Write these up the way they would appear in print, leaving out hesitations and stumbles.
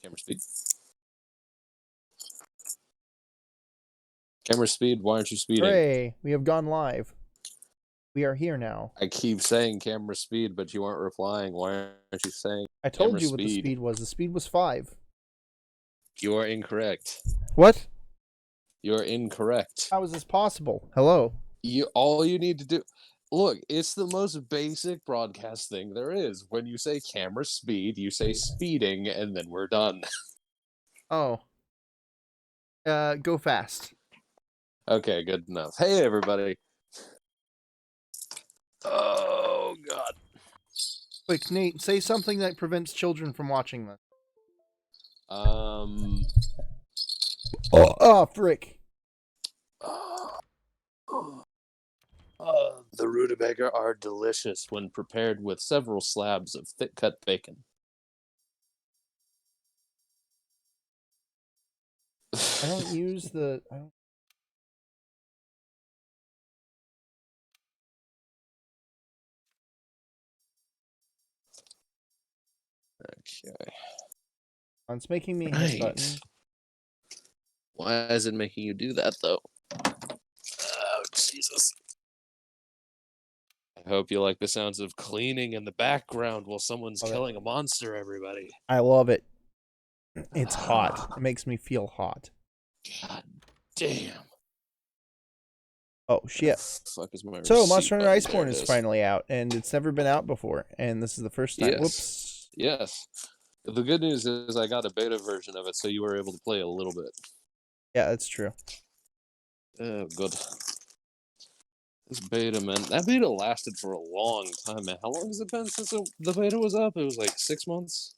Camera speed. Camera speed, why aren't you speeding? Hooray! We have gone live. We are here now. I keep saying camera speed, but you aren't replying. Why aren't you saying I told camera you what the speed? speed was. The speed was 5. You are incorrect. What? You're incorrect. How is this possible? Hello? All you need to do... Look, it's the most basic broadcast thing there is. When you say camera speed, you say speeding, and then we're done. Oh. Go fast. Okay, good enough. Hey, everybody. Oh, God. Quick, Nate, say something that prevents children from watching this. Oh, frick. The rutabaga are delicious when prepared with several slabs of thick-cut bacon. I don't use the... Okay. It's making me hit button. Why is it making you do that, though? Oh, Jesus. I hope you like the sounds of cleaning in the background while someone's killing a monster, everybody. I love it. It's hot. It makes me feel hot. God damn. Oh, shit. Fuck is my So, Monster Hunter button? Iceborne is finally out, and it's never been out before, and this is the first time. Yes. Whoops. Yes. The good news is I got a beta version of it, so you were able to play a little bit. Yeah, that's true. Oh, good. This beta, man. That beta lasted for a long time, man. How long has it been since the beta was up? It was like 6 months?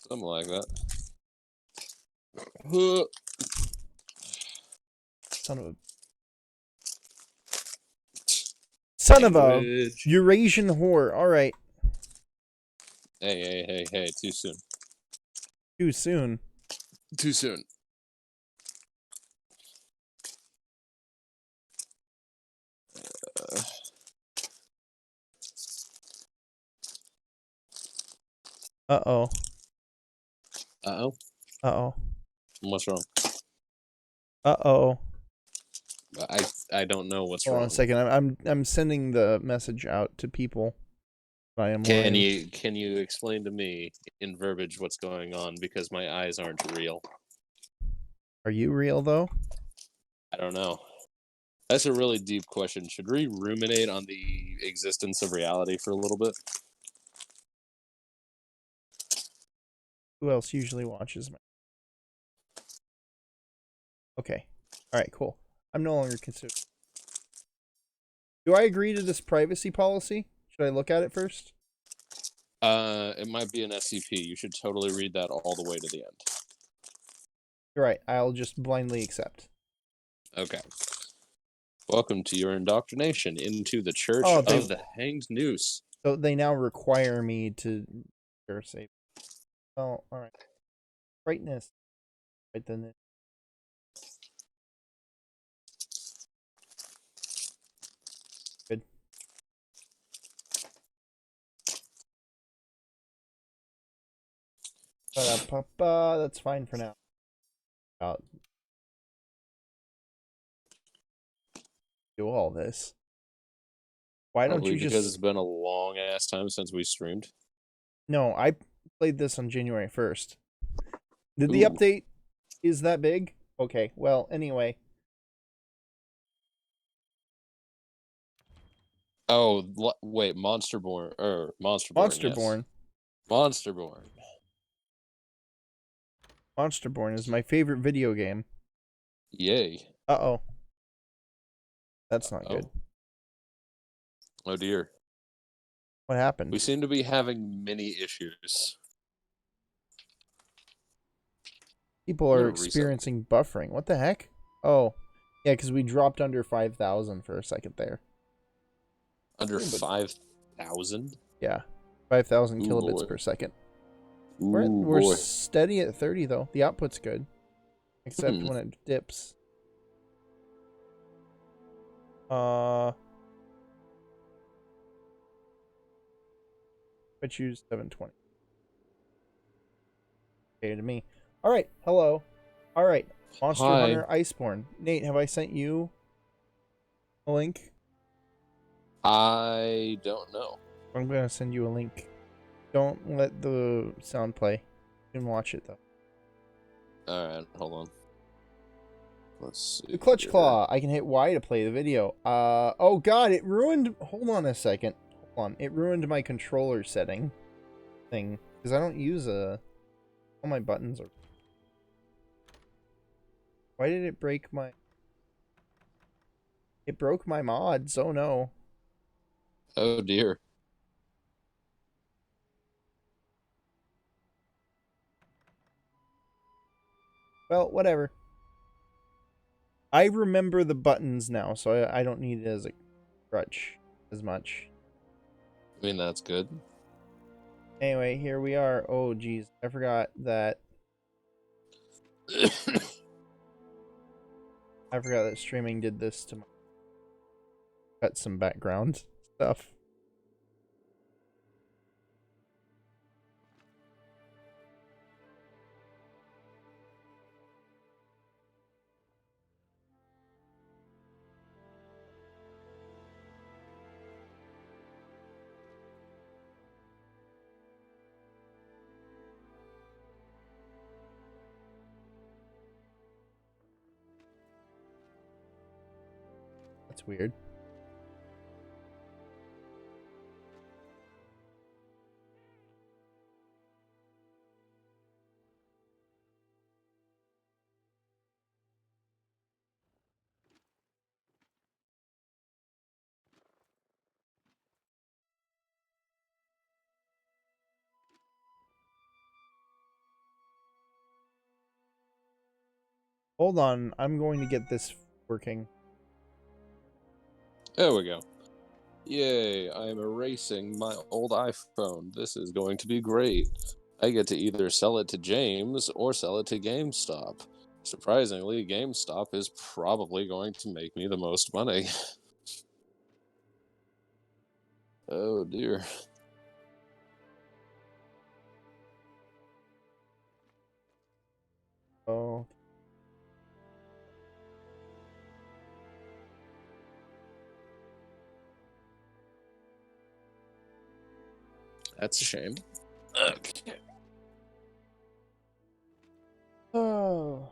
Something like that. Son of a Eurasian whore. Alright. Hey. Too soon. Too soon. Too soon. Uh-oh. Uh-oh? Uh-oh. What's wrong? Uh-oh. I don't know what's wrong. Hold on a second. I'm sending the message out to people. Can you explain to me in verbiage what's going on, because my eyes aren't real? Are you real though? I don't know. That's a really deep question. Should we ruminate on the existence of reality for a little bit? Who else usually watches my... Okay. Alright, cool. I'm no longer considering. Do I agree to this privacy policy? Should I look at it first? It might be an SCP. You should totally read that all the way to the end. You're right. I'll just blindly accept. Okay. Welcome to your indoctrination into the Church of the Hanged Noose. So they now require me to save. Oh, alright. Brightness. Right then. Good. That's fine for now. Do all this. Why don't you just... Because it's been a long ass time since we streamed. No, I played this on January 1st. Did the update is that big? Okay, well, anyway. Oh, wait, Monsterborn. Monsterborn. Yes. Monsterborn. Monsterborn is my favorite video game. Yay. Uh-oh. That's not good. Oh, dear. What happened? We seem to be having many issues. People are experiencing buffering. What the heck? Oh. Yeah, because we dropped under 5,000 for a second there. Under 5,000? Yeah. 5,000 kilobits per second. We're steady at 30, though. The output's good. Except when it dips. I choose 720. Okay, to me. All right. Hello. All right. Monster Hi. Hunter Iceborne. Nate, have I sent you a link? I don't know. I'm gonna send you a link. Don't let the sound play. You can watch it though. Alright, hold on. Let's see. The Clutch here. Claw. I can hit Y to play the video. Oh god, it ruined. Hold on a second. Hold on. It ruined my controller setting thing because I don't use all my buttons are. Why did it break my? It broke my mods. Oh no. Oh dear. Well, whatever. I remember the buttons now, so I don't need it as a crutch as much. I mean, that's good. Anyway, here we are. Oh, geez. I forgot that. I forgot that streaming did this to my... Cut some background stuff. That's weird. Hold on, I'm going to get this working. There we go. Yay, I am erasing my old iPhone. This is going to be great. I get to either sell it to James or sell it to GameStop. Surprisingly, GameStop is probably going to make me the most money. Oh dear. Oh. That's a shame. Okay. Oh.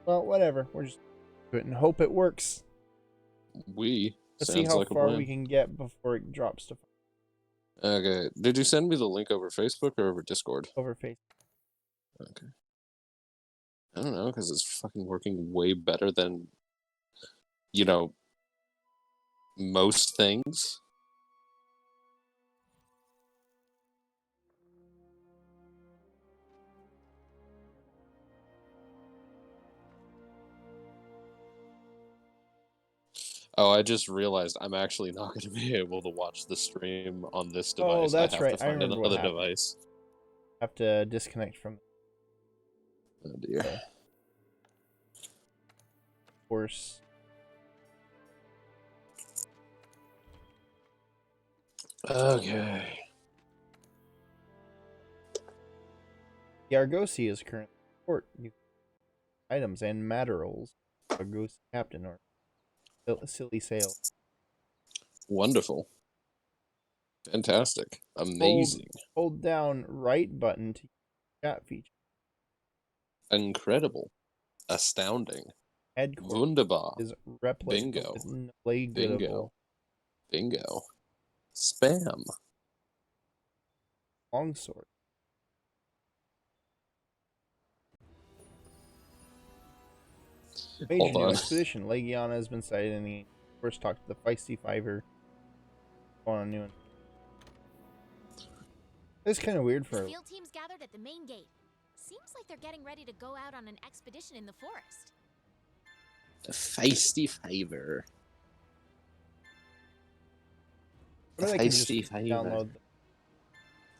Well, whatever. We're just do it and hope it works. Let's see Sounds how like a far plan. we can get before it drops to Okay. Did you send me the link over Facebook or over Discord? over face. Okay. I don't know, because it's fucking working way better than, you know, most things. Oh, I just realized I'm actually not going to be able to watch the stream on this Oh, device. I that's have to right. I find remember what another happened. device. Have to disconnect from Oh dear. the course. Okay. The Argosy is currently port. New items and materals. Argosy captain or silly sail. Wonderful. Fantastic. Hold, Amazing. hold down right button to use chat feature. Incredible. Astounding. Headquarters Wunderbar. is replica Bingo. with negligable Bingo. Bingo. Spam. longsword. Major Hold new on. expedition. Legiana has been sighted in the first talk to the feisty fiver on a new one. It's kind of weird for Field teams gathered at the main gate. Seems like they're getting ready to go out on an expedition in the forest. The feisty favor. What if I can just download the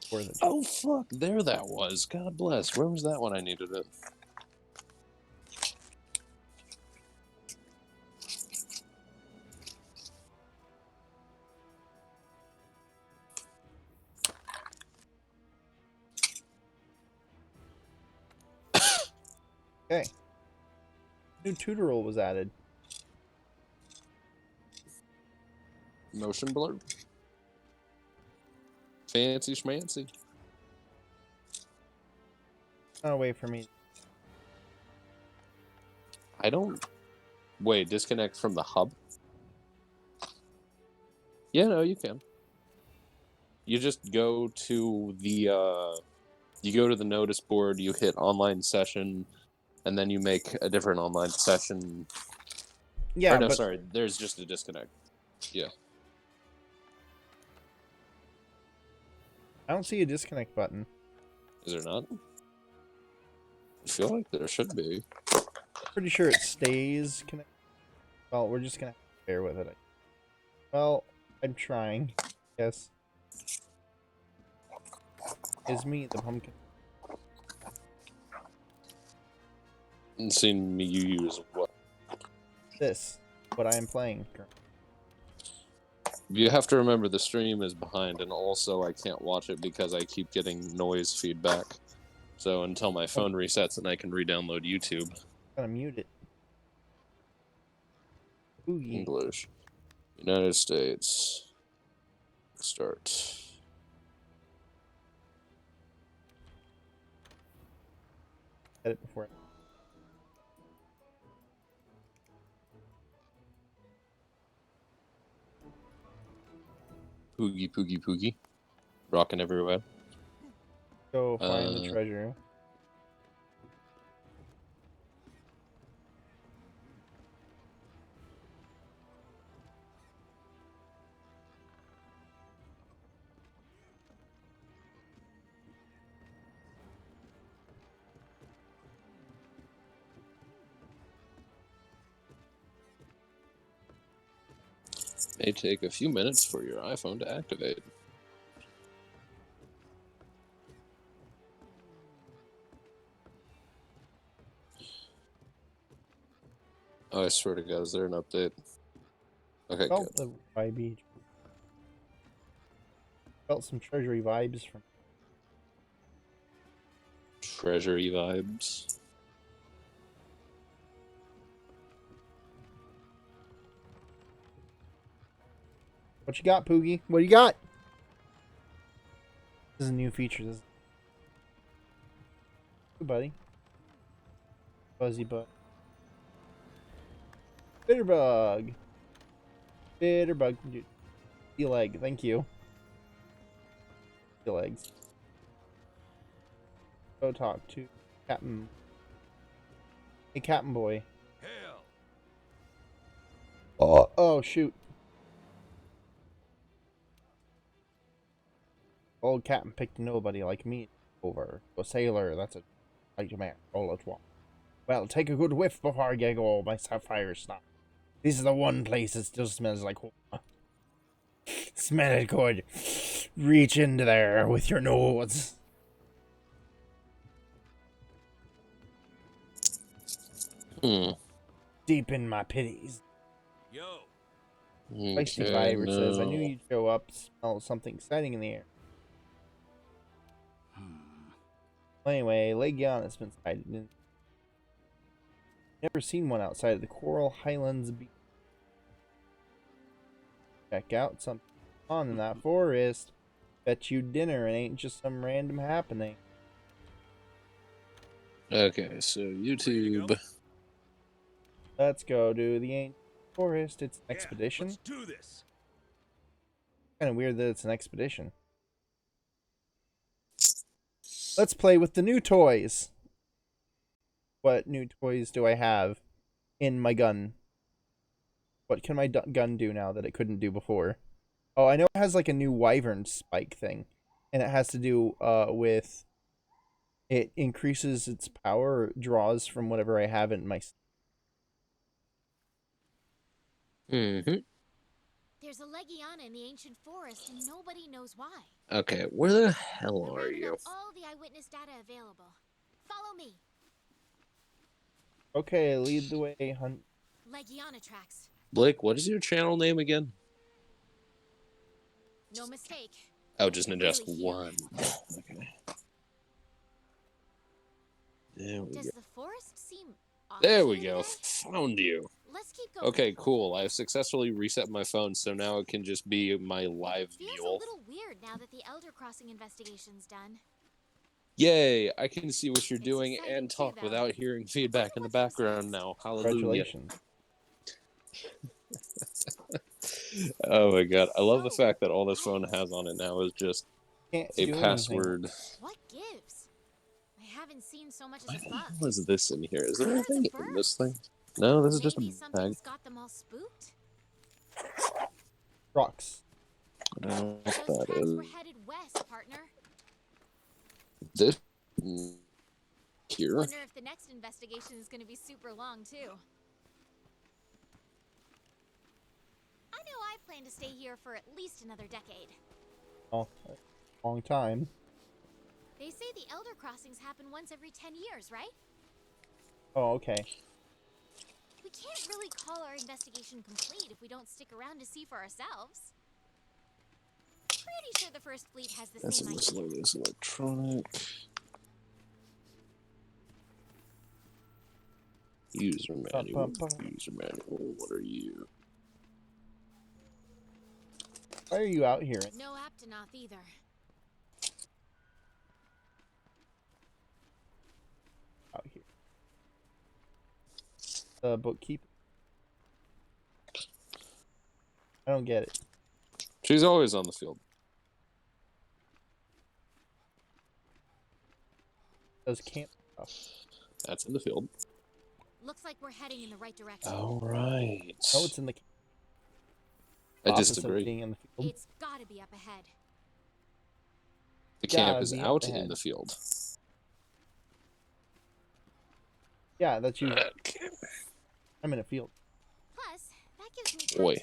for the Oh fuck, there that was. God bless. Where was that when I needed it? Okay. New tutorial was added. Motion blur. Fancy schmancy. Not a way for me. I don't... Wait, disconnect from the hub? Yeah, no, you can. You just go to the, you go to the notice board, you hit online session, and then you make a different online session. Yeah, or no, but sorry, there's just a disconnect. Yeah. I don't see a disconnect button. Is there not? I feel like there should be. Pretty sure it stays connected. Well, we're just gonna have to bear with it. Well, I'm trying. Yes. Is me the pumpkin? And seen me use what? This, what I am playing currently. You have to remember the stream is behind, and also I can't watch it because I keep getting noise feedback. So until my phone resets and I can re-download YouTube. I'm gonna mute it. Oogie. English. United States. Start. Edit before. Poogie, poogie, poogie. Rocking everywhere. Go find the treasure. May take a few minutes for your iPhone to activate. Oh, I swear to God, is there an update? Okay, Felt good. the vibe. Felt some treasury vibes from. Treasury vibes. What you got, Poogie? What you got? This is a new feature. This is... Hey, buddy. Fuzzy bug. Bitterbug. Bitterbug. Steel egg. Thank you. Steel eggs. Go talk to Captain. Hey, Captain Boy. Oh. Oh, shoot. Old Captain picked nobody like me over. A sailor, that's a nightmare all at once. Well, take a good whiff before I get all my sapphire stuff. This is the one place that still smells like home. Smell it good. Reach into there with your nose. Deep in my pitties. Yo. Feisty Okay, Fiber no. says, I knew you'd show up. Smell something exciting in the air. Anyway, Legiana's been sighted. Never seen one outside of the Coral Highlands Beach. Check out something on in that forest. Bet you dinner it ain't just some random happening. Okay, so YouTube. Let's go to the ancient forest. It's an expedition. Let's do this. Kind of weird that it's an expedition. Let's play with the new toys. What new toys do I have in my gun? What can my gun do now that it couldn't do before? Oh, I know it has like a new wyvern spike thing. And it has to do with... It increases its power, or draws from whatever I have in my... Mm-hmm. There's a Legiana in the ancient forest, and nobody knows why. Okay, where the hell We're are rounding you? up all the eyewitness data available. Follow me. Okay, lead the way, hunt. Legiana tracks. Blake, what is your channel name again? No mistake. Oh, just Really Ninjask here. 1. Okay. There we Does go. the forest seem off There to we you go. today? Found you. Let's keep going. Okay, cool. I've successfully reset my phone, so now it can just be my It live feels mule. a little weird now that the Elder Crossing investigation's done. Yay! I can see what you're It's doing exciting and too, talk though. without hearing feedback in the Wonder what comes background next. now. Hallelujah. Congratulations. Oh my god. I love the So, fact that all this phone what? has on it now is just Can't a do anything. password. What gives? I haven't seen so much Why as a the bug. hell is this in here? Is there Where are the anything in this thing? birds? No, this is just a Maybe bag. something's got them all spooked? Rocks. I don't know Those what that tracks is. were headed west, partner. This here. Wonder if the next investigation is going to be super long, too. I know I plan to stay here for at least another decade. Oh, a long time. They say the Elder Crossings happen once every 10 years, right? Oh, okay. We can't really call our investigation complete if we don't stick around to see for ourselves. Pretty sure the First Fleet has the That's same idea. miscellaneous electronic. User manual. User manual. What are you? Why are you out here? No Aptonoth either. Out here. The bookkeeper. I don't get it. She's always on the field. Does camp stuff. That's in the field. Looks like we're heading in the right direction. All right. Oh, it's in the I opposite of disagree. being in the field. It's gotta be up ahead. The camp gotta is be up out ahead. in the field. Yeah, that's you. Okay. I'm in a field. Plus, that gives me time Oi. to,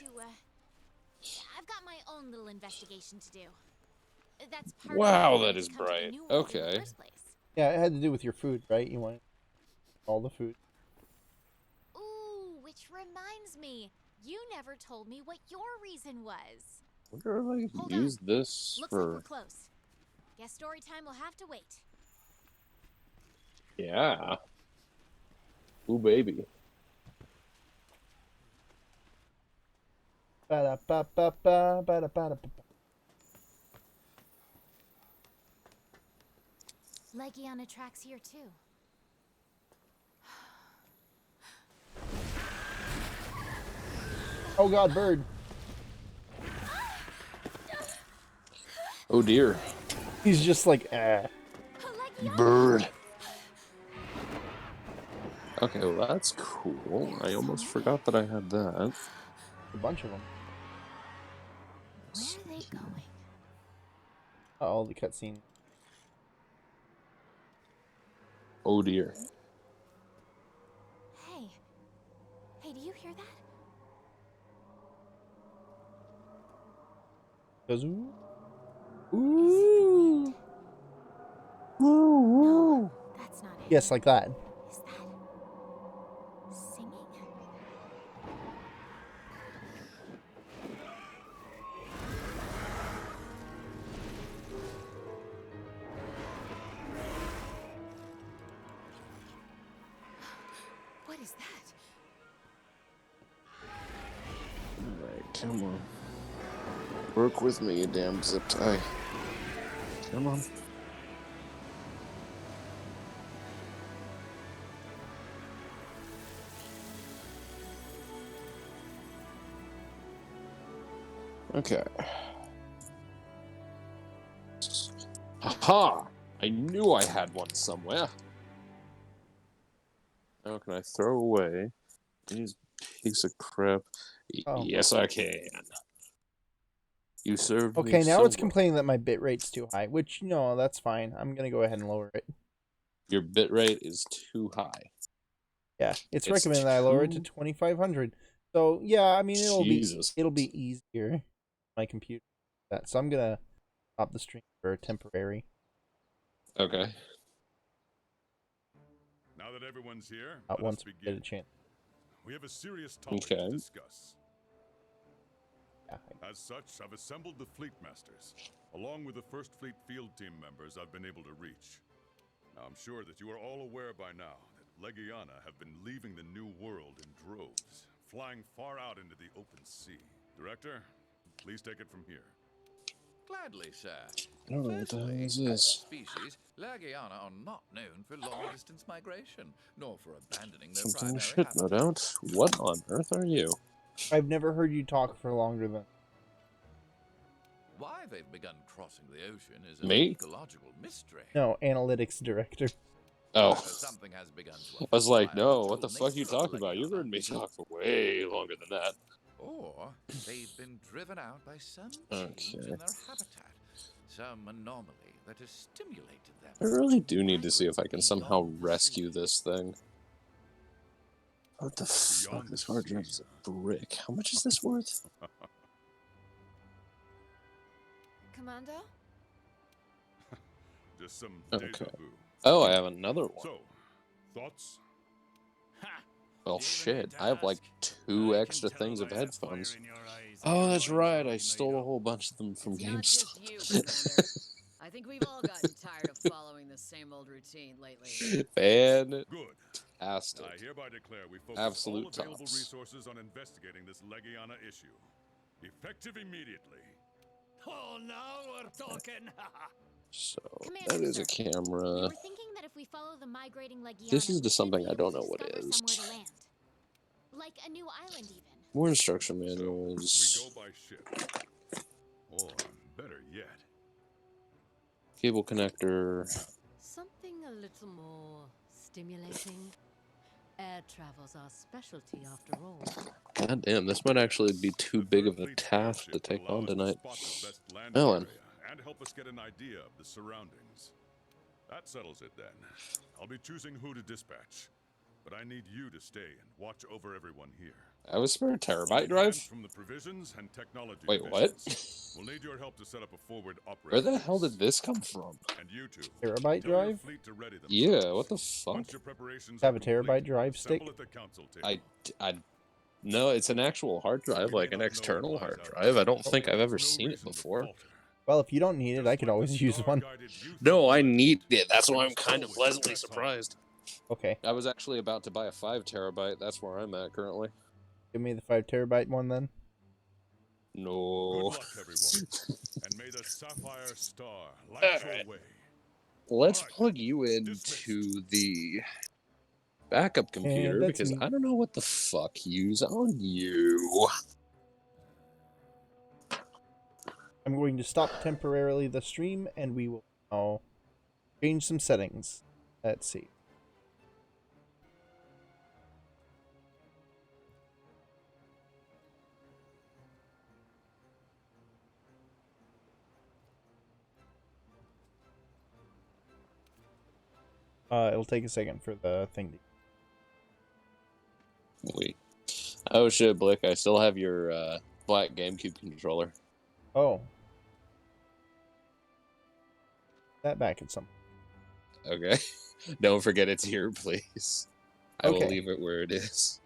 I've got my own little investigation to do. That's part Wow, of the that reason is to come to the bright. New World in the Okay. first place. Yeah, it had to do with your food, right? You wanted all the food. Ooh, which reminds me, you never told me what your reason was. I wonder if I Hold can use on. this Looks like we're for. close. Guess story time will have to wait. Yeah. Ooh, baby. Ba-da-ba-ba-ba, ba-da-ba-da-ba-ba. Legiana tracks here too. Oh god, bird. Oh dear. He's just like, eh. Bird. Okay, well that's cool. I almost forgot that I had that. A bunch of them. Where are they going? Uh-oh, the cutscene. Oh dear. Hey. Hey, do you hear that? Goes, ooh. Is it the wind? No, that's not it. Yes, like that. Is that singing? What is that? Alright, come on. Work with me, you damn zip tie. Come on. Okay. Aha! I knew I had one somewhere. How can I throw away these piece of crap? Oh. Yes, I can. You served me Okay, now so it's complaining that my bit rate's too high, which, no, that's fine. I'm gonna go ahead and lower it. Your bit rate is too high. Yeah, it's It's recommended that I lower it to too- 2500. So, yeah, I mean, Jesus. it'll be easier on my computer. So I'm gonna stop the stream for temporary. Okay. Now that everyone's here, Not let us once we begin. get a chance. We have a serious topic Okay. to discuss. Yeah, As such, I've assembled the Fleet Masters, along with the First Fleet field team members I've been able to reach. Now, I'm sure that you are all aware by now that Legiana have been leaving the New World in droves, flying far out into the open sea. Director, please take it from here. Gladly, sir. I don't know what the hell Firstly, is as a this. species, Legiana are not known for long-distance migration, nor for abandoning their Something primary shit, no habitat. doubt. What on earth are you? I've never heard you talk for longer than. Why they've begun crossing the ocean is an Me? ecological mystery. No, analytics director. Oh. However, something has begun to I was like, affect the no, what the biological fuck you nature of talking about? You've Legiana. heard me talk for way longer than that. Or they've been driven out by some change Okay. in their habitat, some anomaly that has stimulated them. I really do need to see if I can Migrate somehow beyond the rescue sea. this thing. What the fuck? Beyond This the hard drive sea. is a brick. How much is this worth? Commander? Just some Okay. deja vu. Oh, I have another one. So, thoughts? Well, shit. I have like 2 extra things of headphones. Oh, Oh, that's right. I stole a whole bunch of them from It's not just you, GameStop. Commander. I think we've all gotten tired of following the same old routine lately. Good. Fantastic. I hereby declare we focus Absolute all available tops. resources on investigating this Legiana issue. Effective immediately. Oh, now we're talking. So, Commander, that is a sir. We camera. were thinking that if we follow the migrating Legiana, This is we the should something be I able don't to know what discover is. somewhere to land. Like a new island, even. More instruction So, we manuals. go by ship. Or, better yet, Cable connector. Something a little more stimulating. Air travel's our specialty after all. God damn, this might actually be too the big Third of a Fleet's task airship to take will allow on us to tonight. spot the best land Ellen. area and help us get an idea of the surroundings. That settles it then. I'll be choosing who to dispatch, but I need you to stay and watch over everyone here. I have a spare terabyte Advance drive? from the provisions and technology Wait, divisions. what? We'll need your help to set up a forward Where operating the hell base. did this come from? And you two, Terabyte tell your drive? fleet to ready Yeah, themselves. what the fuck? Once your preparations Have are a terabyte complete, drive assemble stick? at the council table. No, it's an actual hard drive, We like may an not know external what hard lies out drive. there, I don't but think I've ever there's no seen it reason to before. falter. Well, if you don't need it, Just I could like the always use one. star-guided youth No, of I the need legend, it. That's we why I'm must kind of always pleasantly press on. surprised. Okay, I was actually about to buy a 5 terabyte. That's where I'm at currently. give me the 5 terabyte one then. Good No. luck, everyone, and may the sapphire star light your Alright. way. Let's Alright, plug you dismissed. into the backup computer that's because me. I don't know what the fuck use on you. I'm going to stop temporarily the stream and we will now change some settings. Let's see. It'll take a second for the thing to... Wait. Oh shit, Blick, I still have your black GameCube controller. Oh. That back at some... Okay. Don't forget it's here, please. I will Okay. leave it where it is.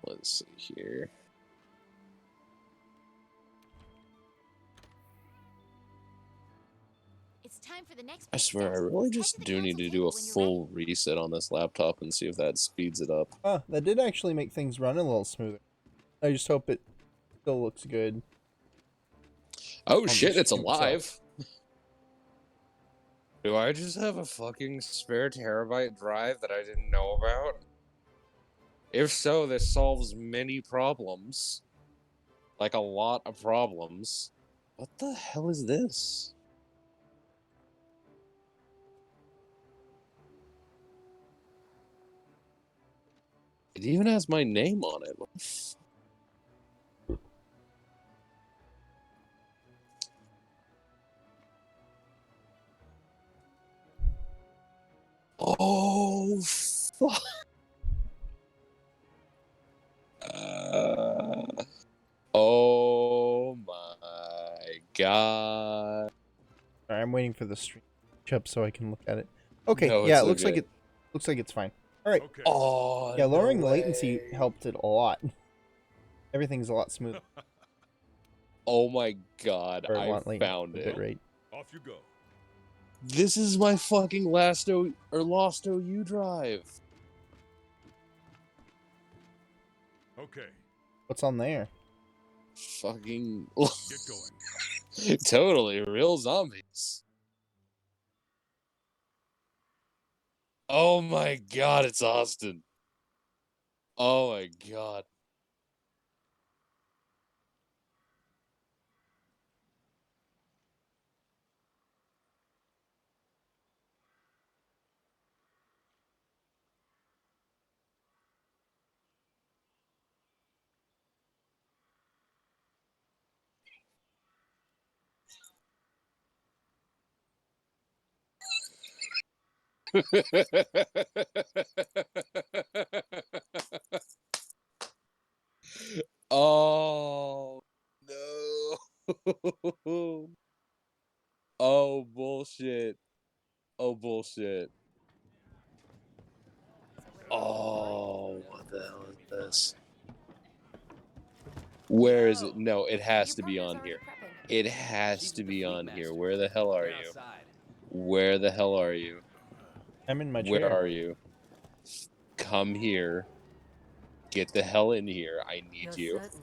Let's see here. It's time for the next I big swear, I step. really Head just to the do need council to do a table when you're full reset on this laptop and see if that speeds it up. That did actually make things run a little smoother. I just hope it still looks good. Oh the shit, it's stream itself. alive! Do I just have a fucking spare terabyte drive that I didn't know about? If so, this solves many problems. Like a lot of problems. What the hell is this? It even has my name on it. What the Oh, fuck. Oh my god. Alright, I'm waiting for the stream to up so I can look at it. Okay, No, yeah, it's it looks like okay. it looks like it's fine. Alright. Okay. Oh, Yeah, lowering no the latency way. helped it a lot. Everything's a lot smoother. Oh my god, Or a I lot found the it. bit rate. Off you go. This is my fucking Lost OU drive. Okay, What's on there? Fucking get going. totally real zombies. Oh my god, it's Austin. Oh my god. Oh no. Oh bullshit. Oh bullshit. Oh, what the hell is this? Where is it? No, it has to be on here. It has to be on here. Where the hell are you? Where the hell are you? I'm in my Where chair. are you? Come here. Get the hell in here. I need You're you. certain?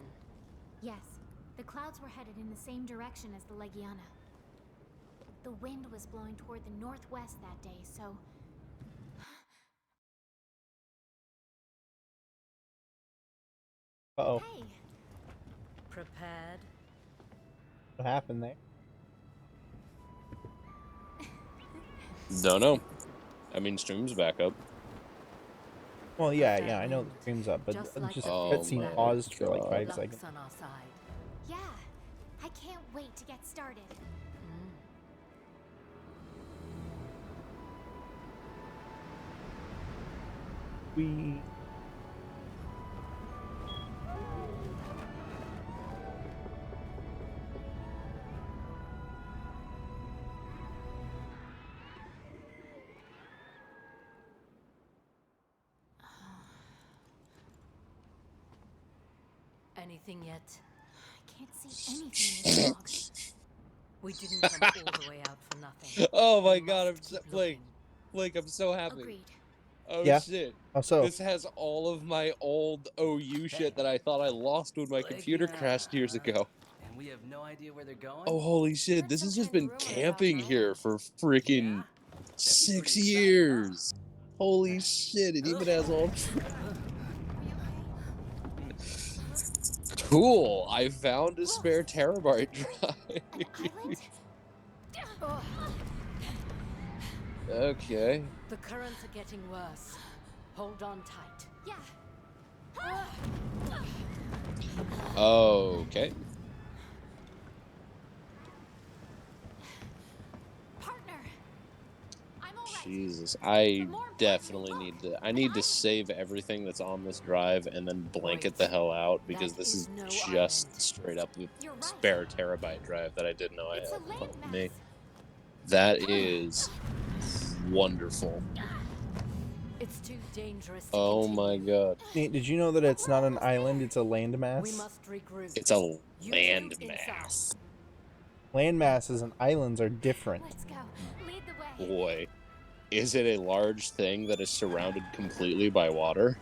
Yes, the clouds were headed in the same direction as the Legiana. The wind was blowing toward the northwest that day, so... Uh-oh. Hey, Prepared? What happened there? Don't know. I mean, stream's back up. Well, yeah, I know the stream's up, but Just like just the Oh cutscene my paused for like God. 5 luck's seconds. on our side. yeah. I can't wait to get started. We... Anything yet? I can't see anything in this fog. We didn't come all the way out for nothing. Oh my We god, I'm must so, keep Blake. looking. Blake, I'm so happy. Agreed. Oh Yeah. shit. Oh, so... This has all of my old OU shit that I thought I lost when my computer crashed years ago. And we have no idea where they're going? Oh holy shit, Heard this some has just kind been of rumor about camping an here island. for freaking Yeah? 6 pretty exciting, huh? years. Holy shit, it even has all... Are you okay? Cool, I found a spare terabyte drive. An island? Okay. The currents are getting worse. Hold on tight. Yeah. Okay. Partner. I'm all right. Jesus, I definitely need to. I need to save everything that's on this drive and then blanket the hell out because That this is is no just island. straight up the You're right. spare terabyte drive that I didn't know I It's a had on landmass. me. That is wonderful. It's too dangerous to Oh continue. my god, Nate, did you know that it's not an island, it's a landmass? We must regroup. it's a You two landmass. Landmasses and islands are different. Let's go. Lead the way. Boy, is it a large thing that is surrounded completely by water?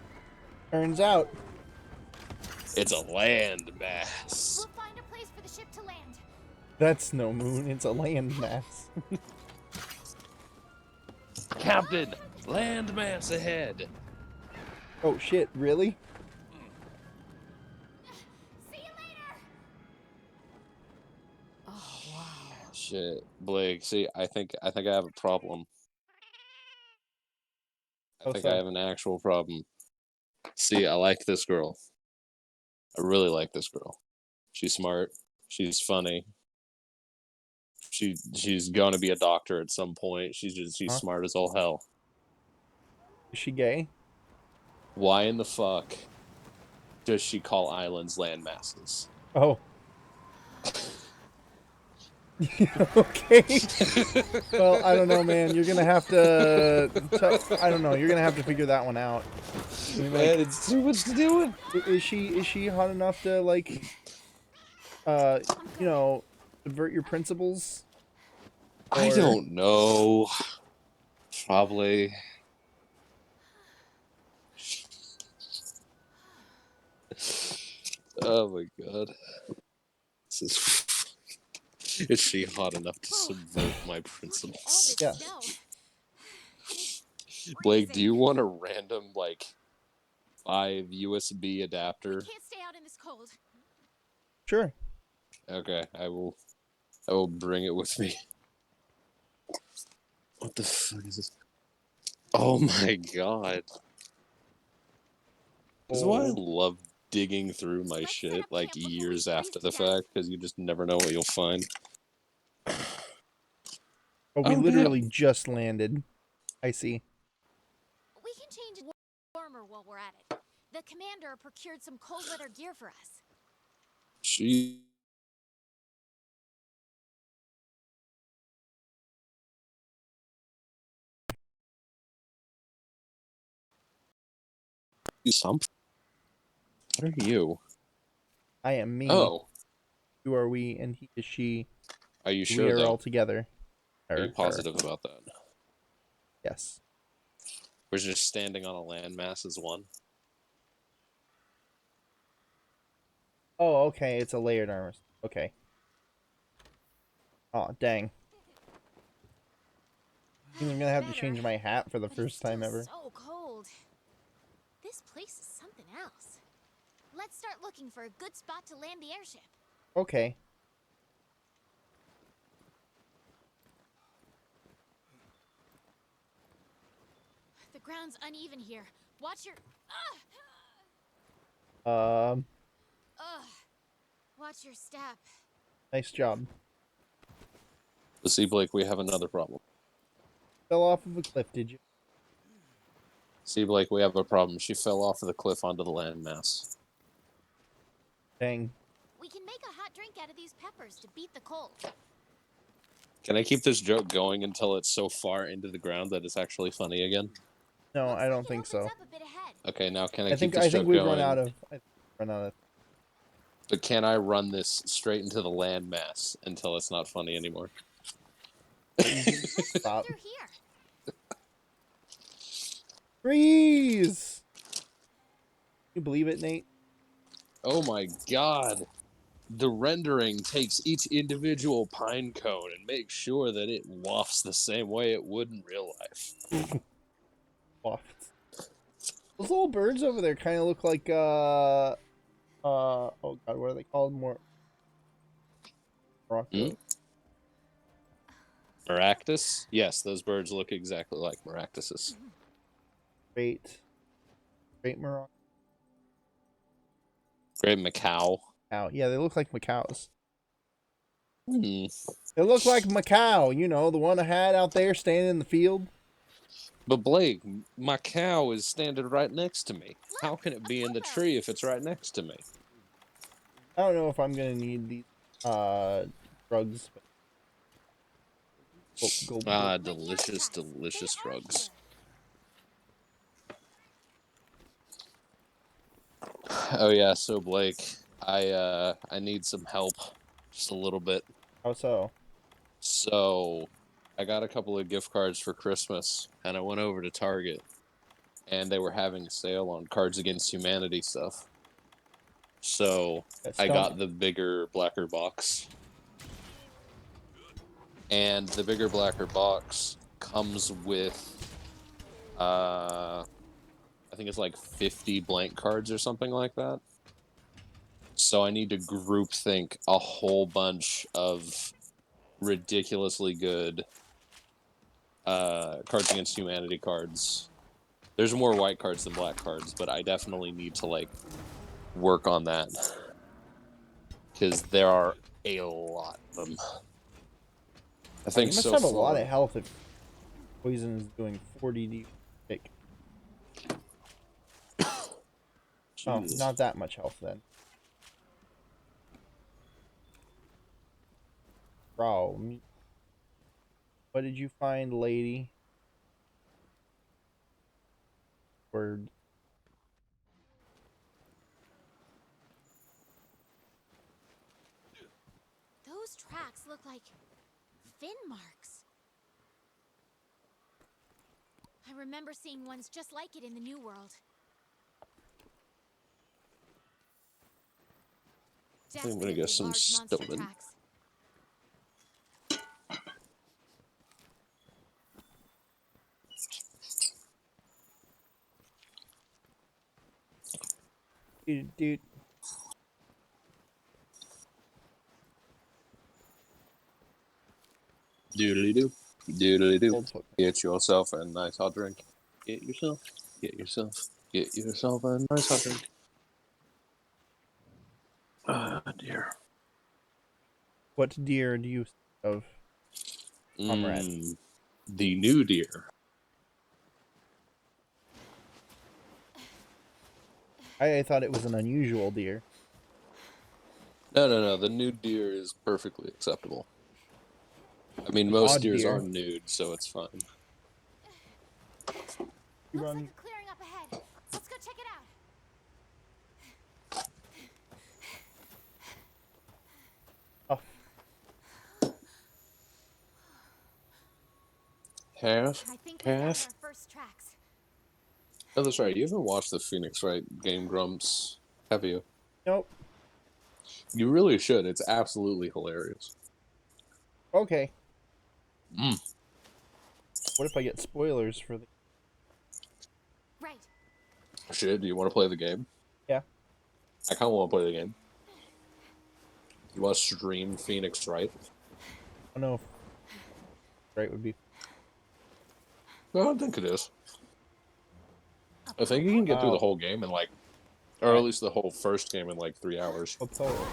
Turns out, It's a landmass. We'll find a place for the ship to land. that's no moon, it's a landmass. Captain, landmass ahead. Oh shit, really? See you later. Oh wow. Shit, Blake. See, I think I have a problem. I Oh, think so- I have an actual problem. See, I like this girl. I really like this girl. She's smart. She's funny. She's gonna be a doctor at some point. She's Huh? smart as all hell. Is she gay? Why in the fuck does she call islands landmasses? Oh. Okay. Well, I don't know, man. You're gonna have to. I don't know. You're gonna have to figure that one out. I mean, Man, like, it's too much to do with. is she hot enough to like, you know, subvert your principles? I Or- don't know. Probably. Oh my god. This is. Is she hot enough to subvert my Look at all principles? this Yeah. snow. And it's Blake, do freezing. you want a random, like, 5 USB We adapter? can't stay out in this cold. Sure. Okay, I will bring it with me. What the fuck is this? Oh my god. This is why I Oh. love digging through my Let's set shit up like camp before we years freeze after to the death. fact, because you just never know what you'll find. Oh, we Oh, literally no. just landed. I see. We can change it warmer while we're at it. The commander procured some cold weather gear for us. She. Something. What are you? I am me. Oh, Who are we? And he is she. are you We sure are though? all together. Are you Her. positive about that? Yes. We're just standing on a landmass as one. Oh, okay. It's a layered armor. Okay. Oh, dang. I think I'm gonna have to change my hat for the But first it's still time ever. so cold. This place is something else. Let's start looking for a good spot to land the airship. Okay. The ground's uneven here. Watch your Um, ugh. Watch your step. nice job. But see, Blake, we have another problem. Fell off of a cliff, did you? See, Blake, we have a problem. She fell off of the cliff onto the landmass. Dang. We can make a hot drink out of these peppers to beat the cold. Can I keep this joke going until it's so far into the ground that it's actually funny again? No, Looks I like don't it think opens so. up a bit ahead. Okay, now can I I keep think this joke we've going? run out of. But can I run this straight into the landmass until it's not funny anymore? Let's slip Stop. through here. Freeze! Can you believe it, Nate? Oh my god. The rendering takes each individual pine cone and makes sure that it wafts the same way it would in real life. Waft. Those little birds over there kind of look like oh god, what are they called? Morocco. Maractus? Yes, those birds look exactly like Maractuses. Great Morocco. Great Macau. Cow. Yeah, they look like macaws. Hmm. They look like Macau, you know, the one I had out there standing in the field. But Blake, my cow is standing right next to me. How can it be in the photo. tree if it's right next to me? I don't know if I'm gonna need these drugs, but go. Ah, My delicious, tracks. delicious They are drugs. Oh yeah, so Blake, I need some help, just a little bit. How so? So, I got a couple of gift cards for Christmas, and I went over to Target, and they were having a sale on Cards Against Humanity stuff. So, I got the bigger, blacker box. And the bigger, blacker box comes with, I think it's like 50 blank cards or something like that. So I need to group think a whole bunch of ridiculously good Cards Against Humanity cards. There's more white cards than black cards, but I definitely need to like work on that because there are a lot of them. I think You must so have a far. lot of health if poison is doing 40 kick. Oh, Jesus. not that much health then. Bro, what did you find, lady? Word. Those tracks look like fin marks. remember seeing ones just like it in the New World. I'm gonna get some Large monster stolen. tracks. Dude. Doodly doo. Doodly doo. Old foot. Get yourself a nice hot drink. Get yourself a nice hot drink. Ah, dear. What deer do you think of, comrade? The new deer. I thought it was an unusual deer. No. The nude deer is perfectly acceptable. I mean, most Odd deers deer. are nude, so it's fine. Looks Run. like a clearing up ahead. Let's go check it out. Oh, Half? I think we found Half? our first tracks. Oh, that's right. You haven't watched the Phoenix Wright Game Grumps, have you? nope. You really should. It's absolutely hilarious. Okay. Mm. What if I get spoilers for the... Right. Shit, do you want to play the game? Yeah. I kind of want to play the game. You want to stream Phoenix Wright? I don't know if right would be... No, I don't think it is. I think you can get through the whole game in like, or at least the whole first game in like 3 hours. I'll tell you.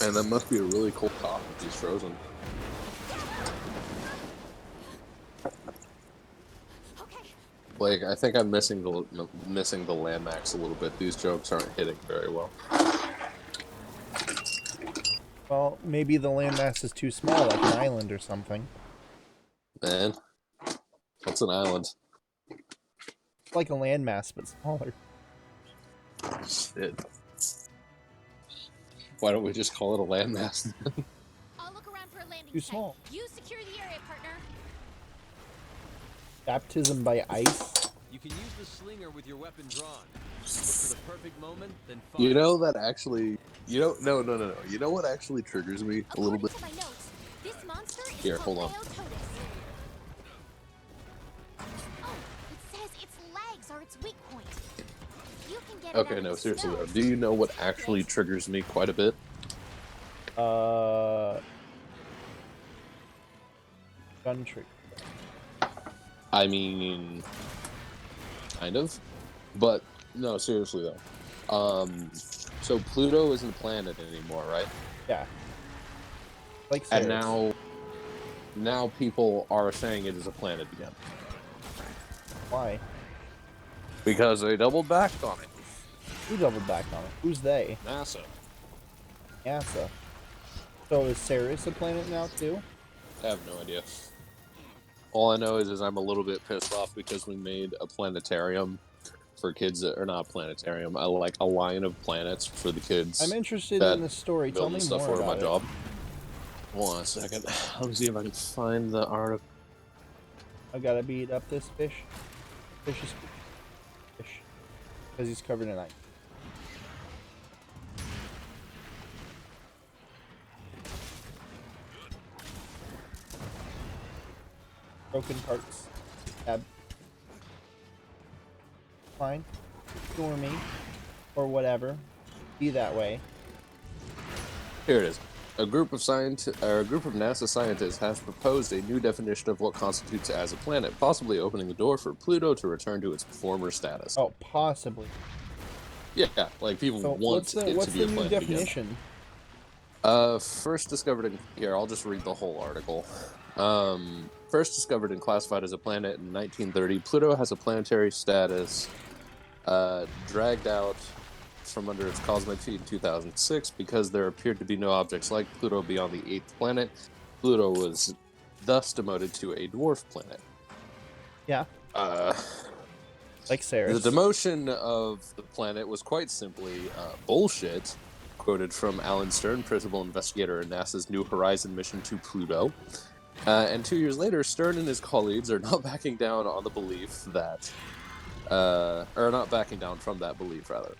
And that must be a really cold top if he's frozen. Okay. Like, I think I'm missing the landmax a little bit. These jokes aren't hitting very well. Well, maybe the landmass is too small, like an island or something. Man, what's an island? Like a landmass, but smaller. Shit. Why don't we just call it a landmass? I'll look around for a landing Too site. small. You secure the area, partner. Baptism by ice? You can use the slinger with your weapon drawn. Look for the perfect moment, then fire. You know that actually... No. You know what actually triggers me a little bit? According to my notes, this monster is Here, called hold on. Leototus. Oh, it says its legs are its weak point. You can get it out Okay, of no, the seriously snow. though. Do you know what actually triggers me quite a bit? Gun tree. I mean... Kind of. But, no, seriously though. So Pluto isn't a planet anymore, right? Yeah. Like And Ceres. now people are saying it is a planet again. Why? Because they doubled back on it. Who doubled back on it? Who's they? NASA. NASA. So is Ceres a planet now too? I have no idea. All I know is I'm a little bit pissed off because we made a planetarium for kids that are not a planetarium. I like a line of planets for the kids. I'm interested that in the story. Tell building me stuff more for my about it. job. Hold on a second. Let me see if I can find the article. I gotta beat up this fish. Fish. Because he's covered in ice. Broken parts. Tab. Fine. Ignore me. Or whatever. Be that way. Here it is. A group of NASA scientists has proposed a new definition of what constitutes as a planet, possibly opening the door for Pluto to return to its former status. Oh, possibly. Yeah, like people So want what's it the to be a new planet definition? again. First discovered in here. I'll just read the whole article. First discovered and classified as a planet in 1930, Pluto has a planetary status. Dragged out from under its cosmic feet in 2006 because there appeared to be no objects like Pluto beyond the 8th planet. Pluto was thus demoted to a dwarf planet. Yeah, Uh, like the Ceres. demotion of the planet was quite simply bullshit, quoted from Alan Stern, principal investigator in NASA's New Horizon mission to Pluto. And 2 years later, Stern and his colleagues are not backing down on the belief that, or not backing down from that belief, rather.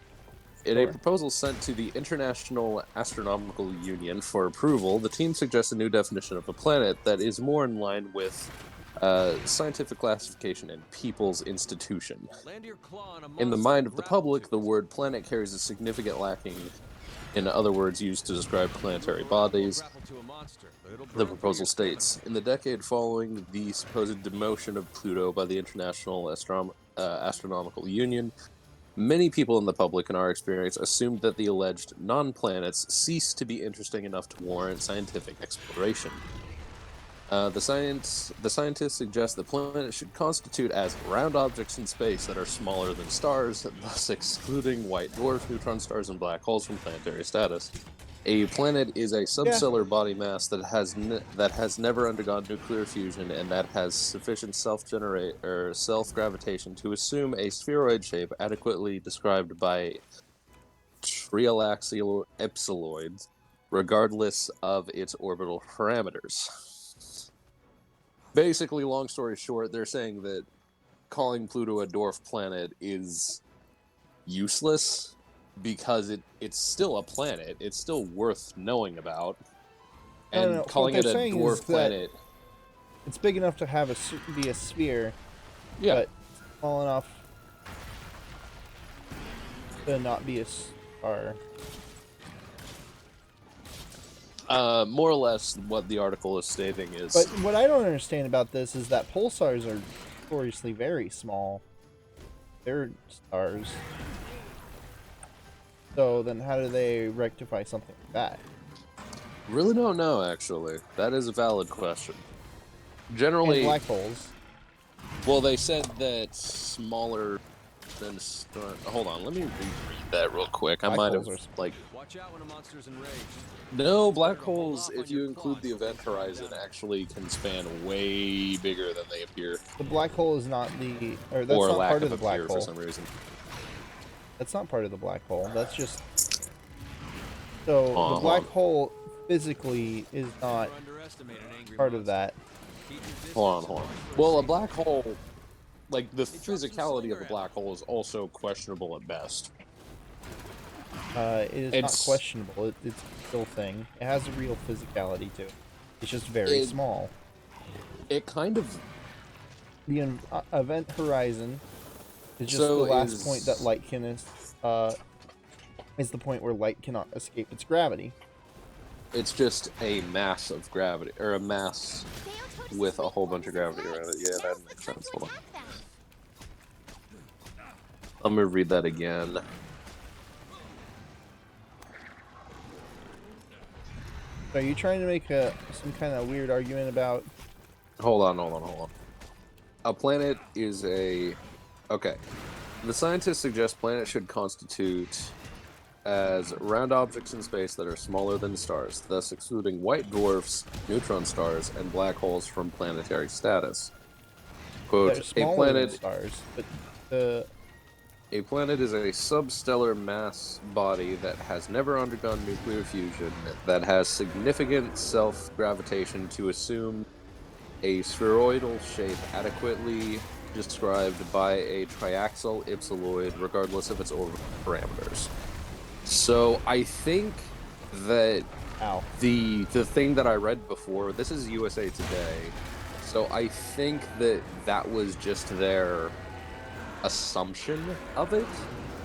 In a Sure. proposal sent to the International Astronomical Union for approval, the team suggests a new definition of a planet that is more in line with scientific classification and people's institution. Land your claw on a In the monster mind and of the grapple public, to the it. word planet carries a significant lacking, in other words, used to describe planetary Move around, we'll bodies. grapple to a monster, but it'll The burn through proposal your states, in the decade following the supposed demotion of Pluto by the International Astronomical Union, many people in the public, in our experience, assumed that the alleged non-planets ceased to be interesting enough to warrant scientific exploration. The scientists suggest that planets should constitute as round objects in space that are smaller than stars, thus excluding white dwarfs, neutron stars, and black holes from planetary status. A planet is a substellar body mass that has never undergone nuclear fusion and that has sufficient self-gravitation to assume a spheroid shape adequately described by triaxial ellipsoids, regardless of its orbital parameters. Basically, long story short, they're saying that calling Pluto a dwarf planet is useless because it's still a planet. It's still worth knowing about. And No. calling What it they're a saying dwarf is that planet, it's big enough to have be a sphere, yeah, but small enough to not be a star. more or less what the article is stating is. But what I don't understand about this is that pulsars are notoriously very small. They're stars. So then how do they rectify something like that? Really don't know, actually. That is a valid question. Generally, And black holes. well, they said that smaller than hold on, let me reread that real quick. I Black might have holes are like Watch out when a monster's enraged. no, black Better to hold holes, off if on you your include the claws event before they come horizon, down. actually can span way bigger than they appear, The black hole is not the, or that's or not lack part of of the black appear for hole. some reason. That's not part of the black hole. That's just so Hold the on, black hold on. hole physically is not Never underestimate an angry part of monster. that. Keep your distance Hold on, and hold on. watch for a Well, a safe black hole, like the dropped some physicality of slinger a black hole is also questionable at best. It is not It's- questionable. It's a real thing. It has a real physicality to it. It's just very It- small. It kind of The event horizon is just So the last is- point that light can is the point where light cannot escape its gravity. it's just a mass of gravity, or a mass Theototus' with a weak whole point bunch of is his gravity around it. legs. Yeah, Now's that the makes time sense. to Hold on. attack them. I'm gonna read that again. So are you trying to make some kind of weird argument about? Hold on. A planet is a... Okay. The scientists suggest planets should constitute as round objects in space that are smaller than stars, thus excluding white dwarfs, neutron stars, and black holes from planetary status. Quote, They're a smaller than planet stars, but the A planet is a substellar mass body that has never undergone nuclear fusion, that has significant self-gravitation to assume a spheroidal shape adequately described by a triaxial ellipsoid, regardless of its orbital parameters. So I think that ow. the thing that I read before, this is USA Today, so I think that was just their assumption of it,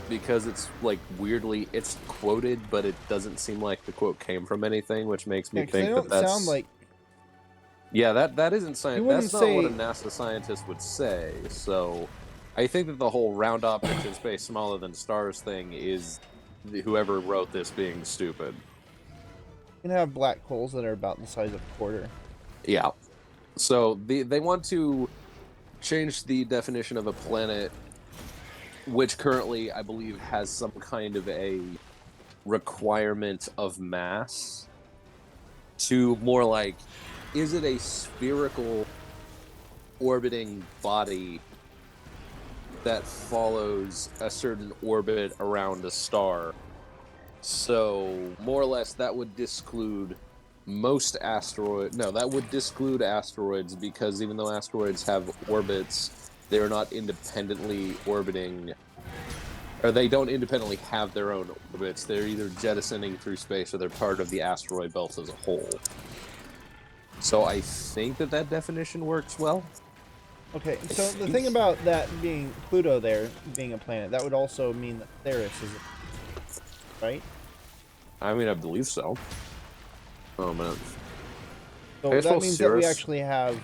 because it's like weirdly it's quoted, but it doesn't seem like the quote came from anything, which makes me 'Cause they think don't that's sound like yeah, that isn't science. wouldn't That's not what a say- NASA scientist would say. So I think that the whole round object in space smaller than stars thing is whoever wrote this being stupid. you can have black holes that are about the size of a quarter. Yeah. So they want to change the definition of a planet, which currently I believe has some kind of a requirement of mass, to more like is it a spherical orbiting body that follows a certain orbit around a star? So, more or less, that would disclude most asteroids. No, that would disclude asteroids because even though asteroids have orbits, they're not independently orbiting, or they don't independently have their own orbits. They're either jettisoning through space or they're part of the asteroid belt as a whole. So I think that definition works well. Okay, so the thing about that being Pluto there being a planet, that would also mean that Ceres is right? I mean, I believe so. Oh, man. So that means that we actually have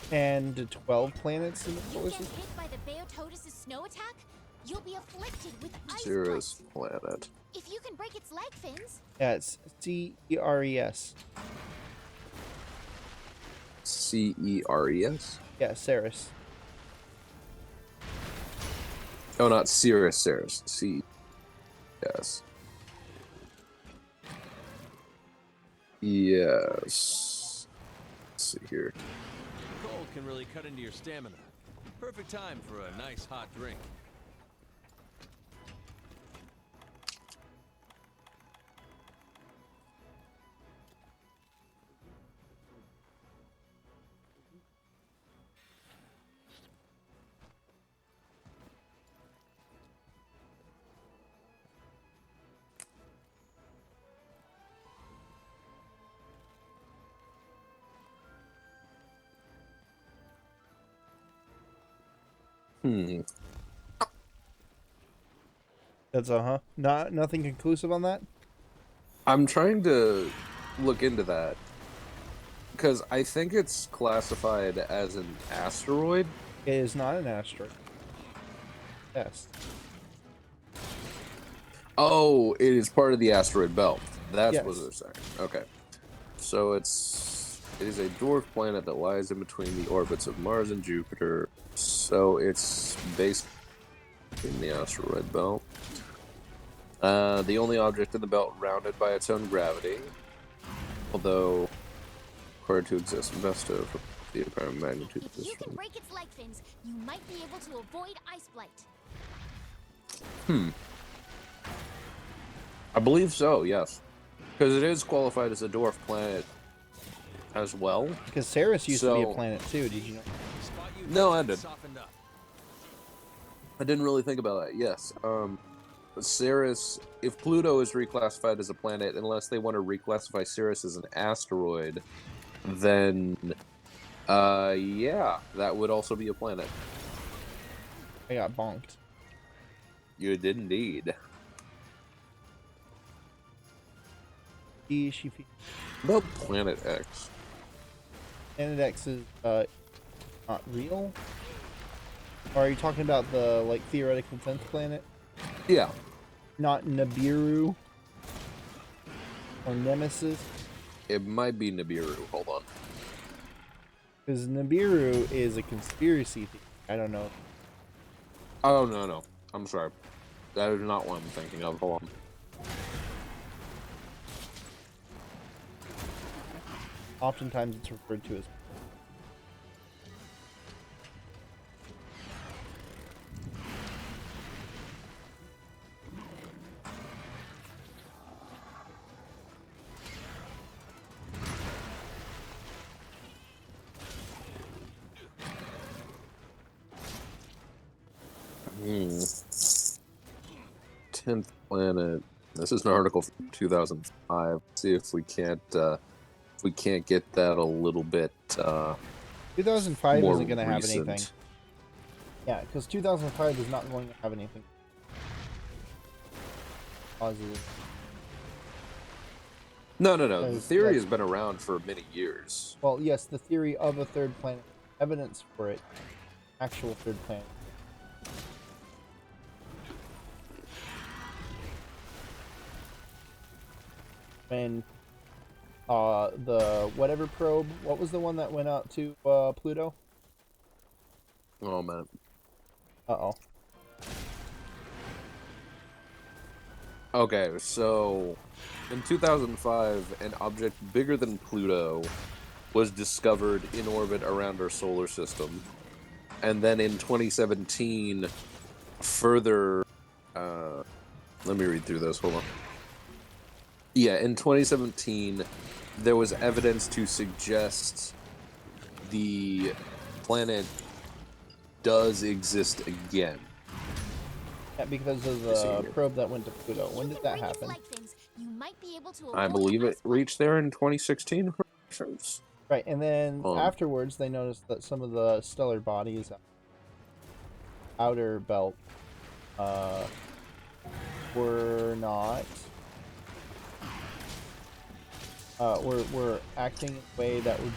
10 to 12 planets in the solar You get system. hit by the Beototus' snow attack, you'll be afflicted with ice Ceres blight. planet. If you can break its leg fins, Yeah, it's Ceres. Ceres? Yeah, Ceres. Oh, not Ceres, Ceres. C. Yes. Yes. Let's see here. Cold can really cut into your stamina. Perfect time for a nice hot drink. That's nothing conclusive on that? I'm trying to look into that because I think it's classified as an asteroid. It is not an asteroid. Yes. Oh, it is part of the asteroid belt. That's Yes. what they're saying. Okay. So it is a dwarf planet that lies in between the orbits of Mars and Jupiter. So it's based in the asteroid belt. The only object in the belt rounded by its own gravity, although required to exist best of the apparent magnitude of if this you can one. break its leg fins, you might be able to avoid ice blight. I believe so, yes. Because it is qualified as a dwarf planet as well. Because Ceres used to be a So- planet too, did you know? Spot you No, nice I and did. softened up. I didn't really think about that, yes. Ceres, if Pluto is reclassified as a planet, unless they want to reclassify Ceres as an asteroid, then, yeah, that would also be a planet. I got bonked. You did indeed. About Planet X. Planet X is not real? Or are you talking about the like theoretical 10th planet? Yeah. Not Nibiru or Nemesis? It might be Nibiru. Hold on. Because Nibiru is a conspiracy theory. I don't know. Oh, no. I'm sorry. That is not what I'm thinking of. Hold on. Oftentimes it's referred to as. Hmm. 10th planet. This is an article from 2005. See if we can't get that a little bit 2005 more isn't going to have recent. anything. Yeah, because 2005 is not going to have anything positive. No. The theory Yes. has been around for many years. Well, yes, the theory of a third planet. Evidence for it. Actual third planet. When the whatever probe, what was the one that went out to Pluto? Oh man. Uh-oh. Okay, so in 2005, an object bigger than Pluto was discovered in orbit around our solar system. And then in 2017, further... let me read through this, hold on. Yeah, in 2017, there was evidence to suggest the planet does exist again. Yeah, because of the probe that went to Pluto. When did that Ring is happen? like things, you might be able to I avoid believe it Iceborne. reached there in 2016. Right, and then Um, afterwards they noticed that some of the stellar bodies, outer belt, were not, were acting in a way that would,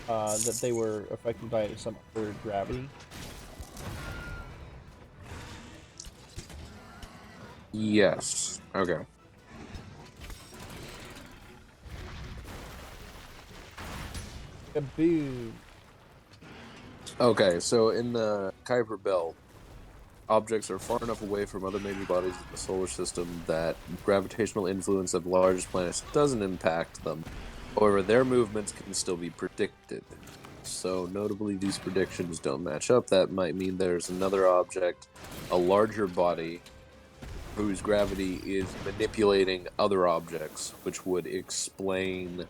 that they were affected by some other gravity. Yes. Okay. Kaboom! Okay, so in the Kuiper Belt, objects are far enough away from other major bodies in the solar system that gravitational influence of large planets doesn't impact them. However, their movements can still be predicted. So, notably, these predictions don't match up. That might mean there's another object, a larger body, whose gravity is manipulating other objects, which would explain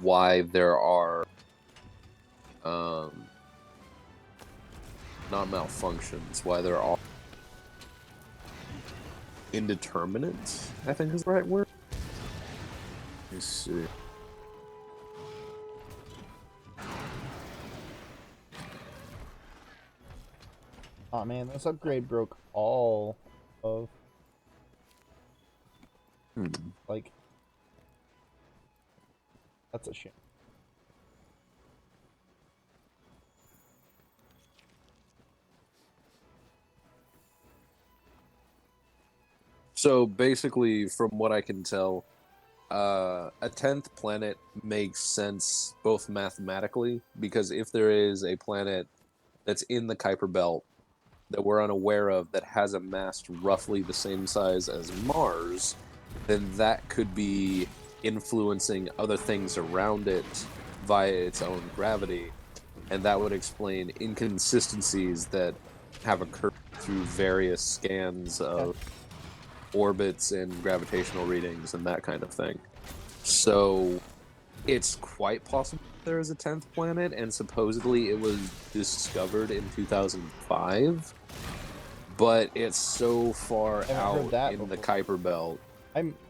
why there are not malfunctions, why there are indeterminate, I think is the right word. Let me see. Oh man, this upgrade broke all of, like, that's a shame. So basically, from what I can tell, a 10th planet makes sense both mathematically, because if there is a planet that's in the Kuiper Belt that we're unaware of that has a mass roughly the same size as Mars, then that could be influencing other things around it via its own gravity, and that would explain inconsistencies that have occurred through various scans of orbits and gravitational readings and that kind of thing. So it's quite possible there is a 10th planet, and supposedly it was discovered in 2005, but it's so far out in the Kuiper Belt.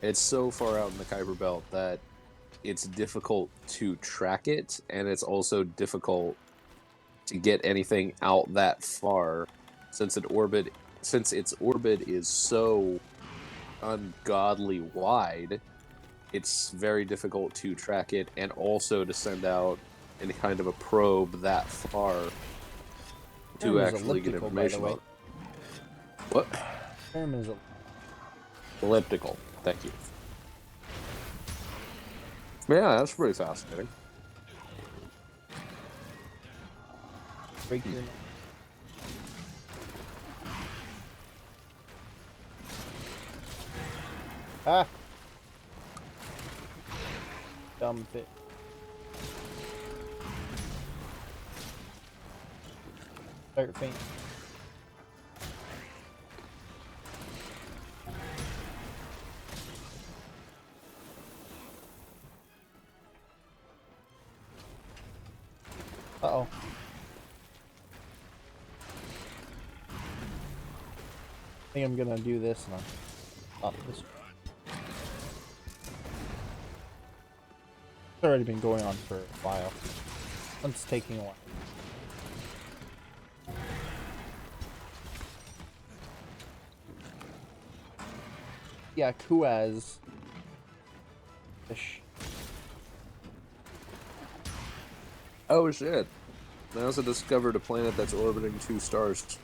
It's so far out in the Kuiper Belt that it's difficult to track it, and it's also difficult to get anything out that far since its orbit is so ungodly wide. It's very difficult to track it and also to send out any kind of a probe that far to actually get information on it. What? Term is Elliptical. Thank you. Yeah, that's pretty fascinating. Break your... Ah! Dumb fit. Start faint. Uh-oh. I think I'm gonna do this and I'll stop this. It's already been going on for a while. It's taking a while. Yeah, Kuaz. Fish. Oh shit. NASA discovered a planet that's orbiting 2 stars.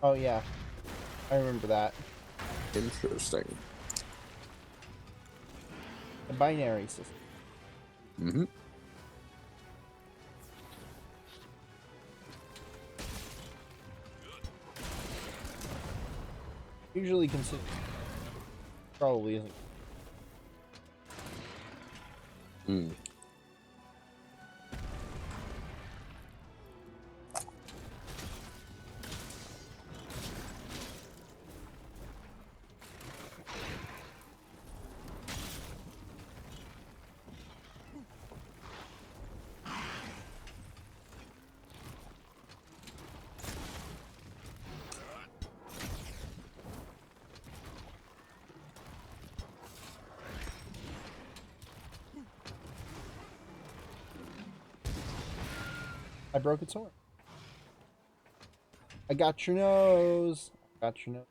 Oh yeah. I remember that. Interesting. The binary system. Mm-hmm. Usually considered. Probably isn't. Hmm. I broke its horn. I got your nose. I got your nose.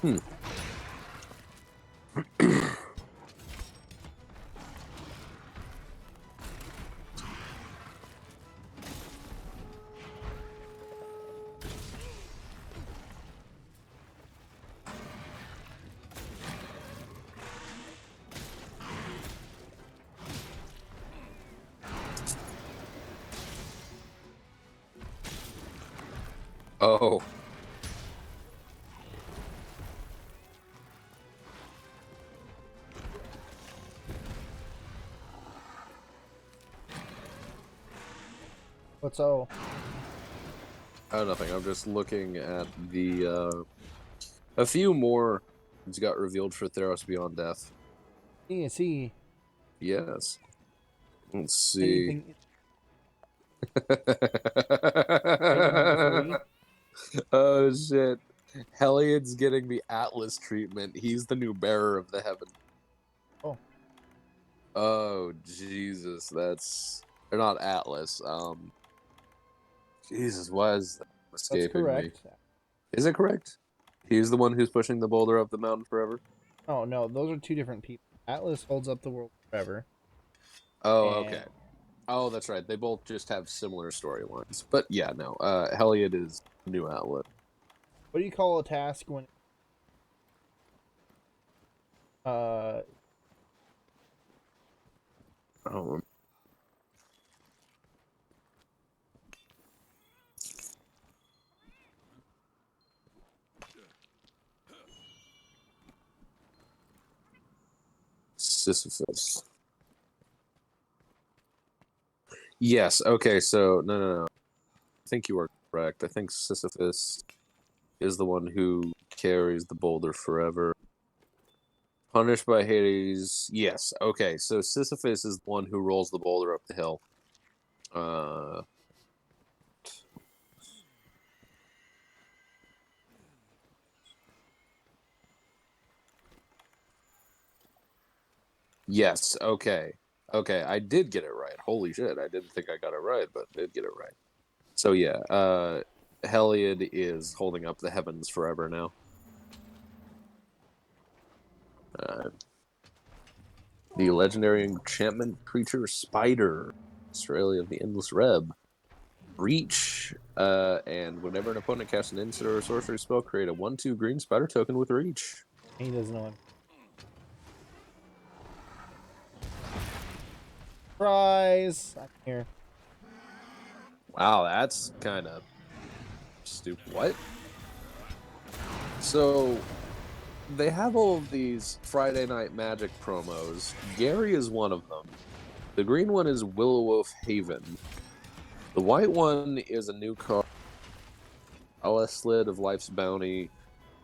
Hmm. Oh. What's oh? Oh, nothing. I'm just looking at the a few more things got revealed for Theros Beyond Death. Yeah, see. Yes. Let's see. Anything? Item number 3. Oh shit. Heliod's getting the Atlas treatment. He's the new bearer of the heaven. Oh. Oh Jesus, that's or not Atlas. Jesus, why is that That's escaping me? correct. Is it correct? He's the one who's pushing the boulder up the mountain forever? Oh no, those are two different people. Atlas holds up the world forever. Oh, And okay. Oh, that's right. They both just have similar storylines. But yeah, no. Heliod is new Atlas. what do you call a task when Oh, Sisyphus. Yes. Okay. So no. I think you are correct. I think Sisyphus is the one who carries the boulder forever. Punished by Hades. Yes. Okay. So Sisyphus is the one who rolls the boulder up the hill. Yes. Okay. Okay. I did get it right. Holy shit! I didn't think I got it right, but I did get it right. So yeah. Heliod is holding up the heavens forever now. Uh, the legendary enchantment creature Spider, Australia of the Endless Reb. Reach, and whenever an opponent casts an instant or a sorcery spell, create a 1/2 green spider token with Reach. he doesn't know him? Surprise! I'm here. Wow, that's kind of stupid. What? So, they have all of these Friday Night Magic promos. Gary is one of them. The green one is Willow Wolf Haven. The white one is a new card, Slid of Life's Bounty.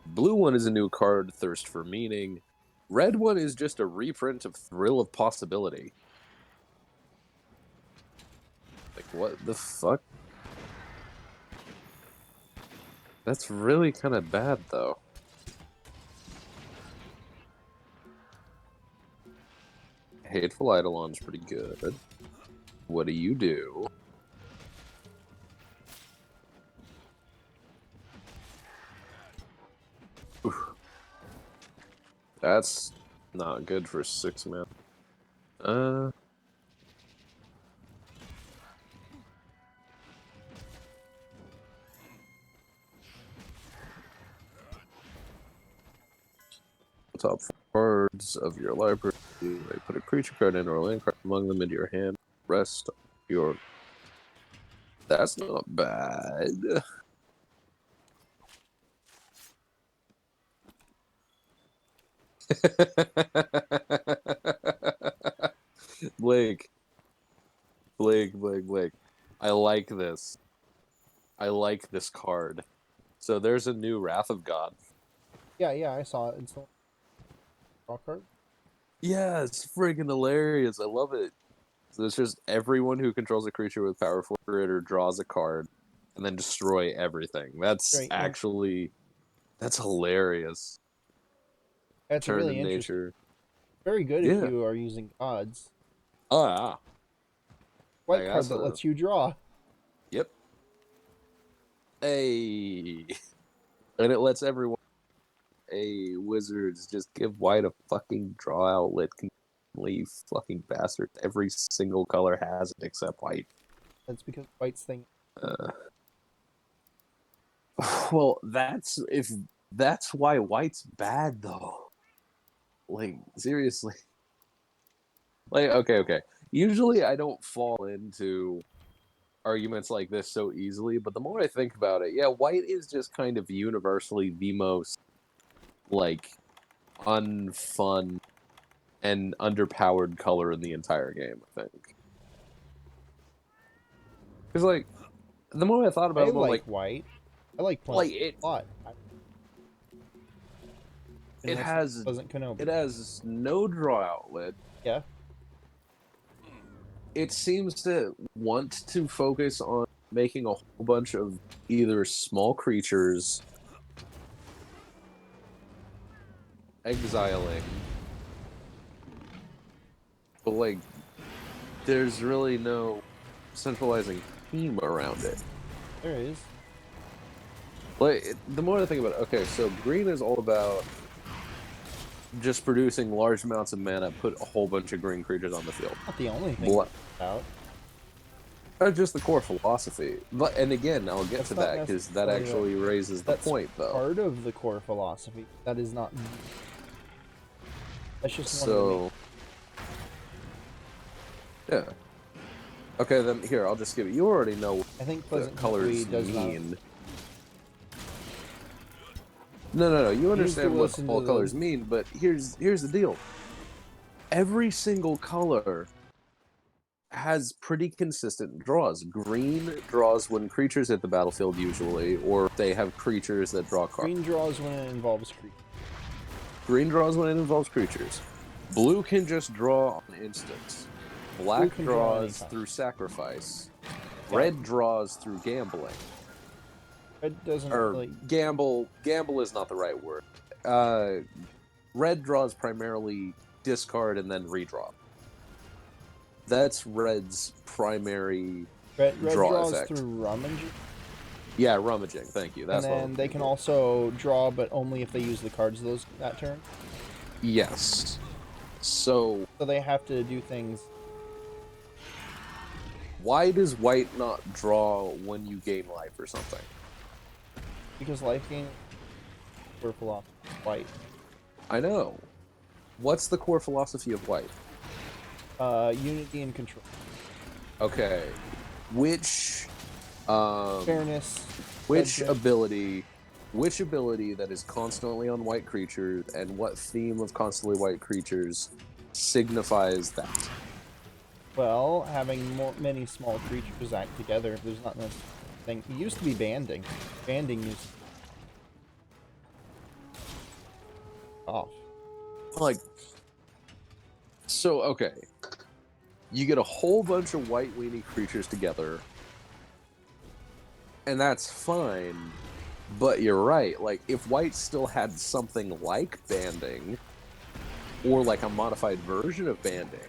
Blue one is a new card, Thirst for Meaning. Red one is just a reprint of Thrill of Possibility. Like, what the fuck? That's really kind of bad, though. Hateful Eidolon's pretty good. What do you do? Oof. That's not good for 6 man. Uh. Top 4 cards of your library. You may put a creature card in or a land card among them into your hand. Rest your. That's not bad. Blake. Blake. I like this. I like this card. So there's a new Wrath of God. Yeah, I saw it. It's the draw card. Yeah, it's friggin' hilarious. I love it. So it's just everyone who controls a creature with powerful critter draws a card and then destroy everything. That's Right, actually that's hilarious. That's Turn really to interesting. nature. Very good if Yeah. you are using gods. Oh yeah. White Like, card that's that a- lets you draw. Yep. Hey. And it lets everyone wizards just give white a fucking draw outlet. You fucking bastards. Every single color has it except white. That's because white's thing. Well, that's why white's bad though. Like, seriously. Like, okay. Usually I don't fall into arguments like this so easily, but the more I think about it, yeah, white is just kind of universally the most, like, unfun and underpowered color in the entire game, I think. Because, like, the more I thought about I it, I'm like like, white. I like like playing a lot. it has Kenobi. it has no draw outlet. Yeah. It seems to want to focus on making a whole bunch of either small creatures, exiling, but like, there's really no centralizing theme around it. There is. Like, the more I think about it, okay, so green is all about just producing large amounts of mana, put a whole bunch of green creatures on the field. Not the only thing about. Just the core philosophy. But, and again, I'll get That's to not that because that necessarily actually raises the That's point, though. part of the core philosophy. That is not. That's just one of So, yeah. Okay, then here, I'll just give it. You already know I think what Pleasant colors does mean. No. You understand what listen all to colors those. mean, but here's the deal. Every single color has pretty consistent draws. Green draws when creatures hit the battlefield usually, or they have creatures that draw cards. Green draws when it involves creatures. Green draws when it involves creatures. Blue can just draw on instants. Black can draw draws anytime. through sacrifice. Yeah. Red draws through gambling. Red doesn't Or really. gamble is not the right word. Red draws primarily discard and then redraw. That's red's primary Red draw draws effect. through rummaging. Yeah, rummaging. Thank you. That's And what then I'm they looking can for. also draw, but only if they use the cards that turn. Yes. So So they have to do things. why does white not draw when you gain life or something? Because life gain core philosophy is white. I know. What's the core philosophy of white? Unity and control. Okay. Which Fairness. which judgment. ability that is constantly on white creatures and what theme of constantly white creatures signifies that? Well, having many small creatures act together. There's not no thing. It used to be banding. Banding used off. Like, so, okay. You get a whole bunch of white weenie creatures together, and that's fine, but you're right. Like, if white still had something like banding, or like a modified version of banding,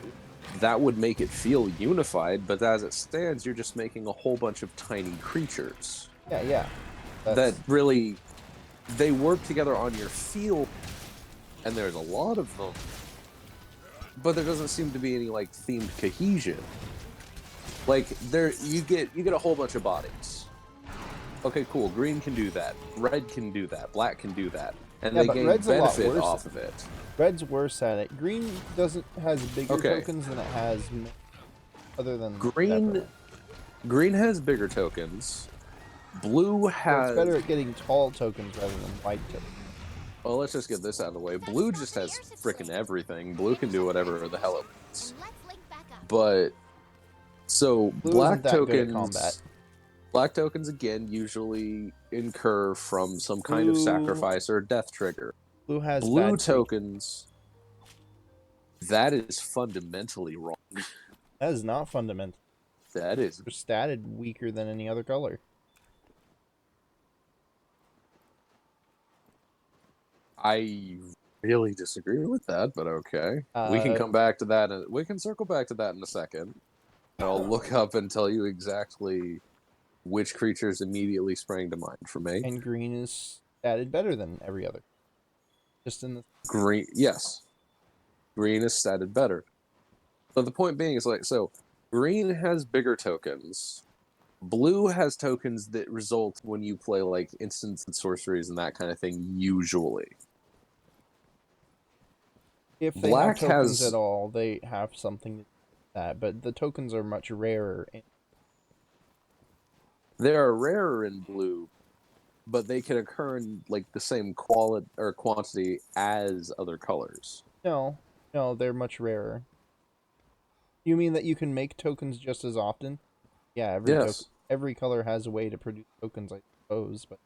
that would make it feel unified, but as it stands, you're just making a whole bunch of tiny creatures. Yeah. That really, they work together on your field, and there's a lot of them, but there doesn't seem to be any like themed cohesion. Like you get a whole bunch of bodies. Okay, cool. Green can do that. Red can do that. Black can do that, and Yeah, they but gain red's a lot benefit worse. off of it. Red's worse at it. Green has bigger Okay. tokens than it has other than Green. whatever. Green has bigger tokens. Blue So has. it's better at getting tall tokens rather than white tokens. Well, let's just get this out of the way. Blue just has freaking everything. Blue can do whatever the hell it wants. Let's link back up. But so Blue black isn't that good at tokens. combat. Black tokens again usually incur from some kind of Blue- sacrifice or death trigger. Blue has Blue bad tokens. That is fundamentally wrong. That is not fundamental. That is They're statted weaker than any other color. I really disagree with that, but okay. We can come back to that, and we can circle back to that in a second. And I'll look up and tell you exactly which creatures immediately sprang to mind for me. And green is statted better than every other. Just in the Green, yes. Green is statted better. But the point being is like, so green has bigger tokens. Blue has tokens that result when you play like instants and sorceries and that kind of thing, usually. if they Black have tokens has- at all, they have something to do with that, but the tokens are much rarer. They are rarer in blue, but they can occur in like the same quality or quantity as other colors. No, they're much rarer. You mean that you can make tokens just as often? Yeah, Yes. every color has a way to produce tokens, I suppose, but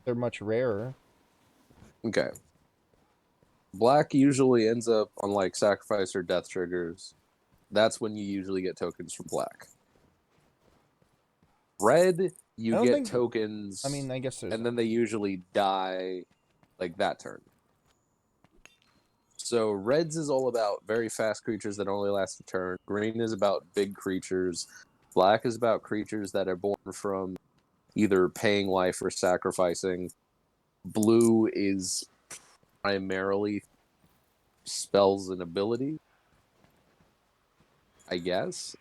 they're much rarer. Okay. Black usually ends up on like sacrifice or death triggers. That's when you usually get tokens from black. Red, I you don't get think- tokens. I mean, I guess there's... and then they usually die like that turn. So reds is all about very fast creatures that only last a turn. Green is about big creatures. Black is about creatures that are born from either paying life or sacrificing. Blue is primarily spells and ability, I guess.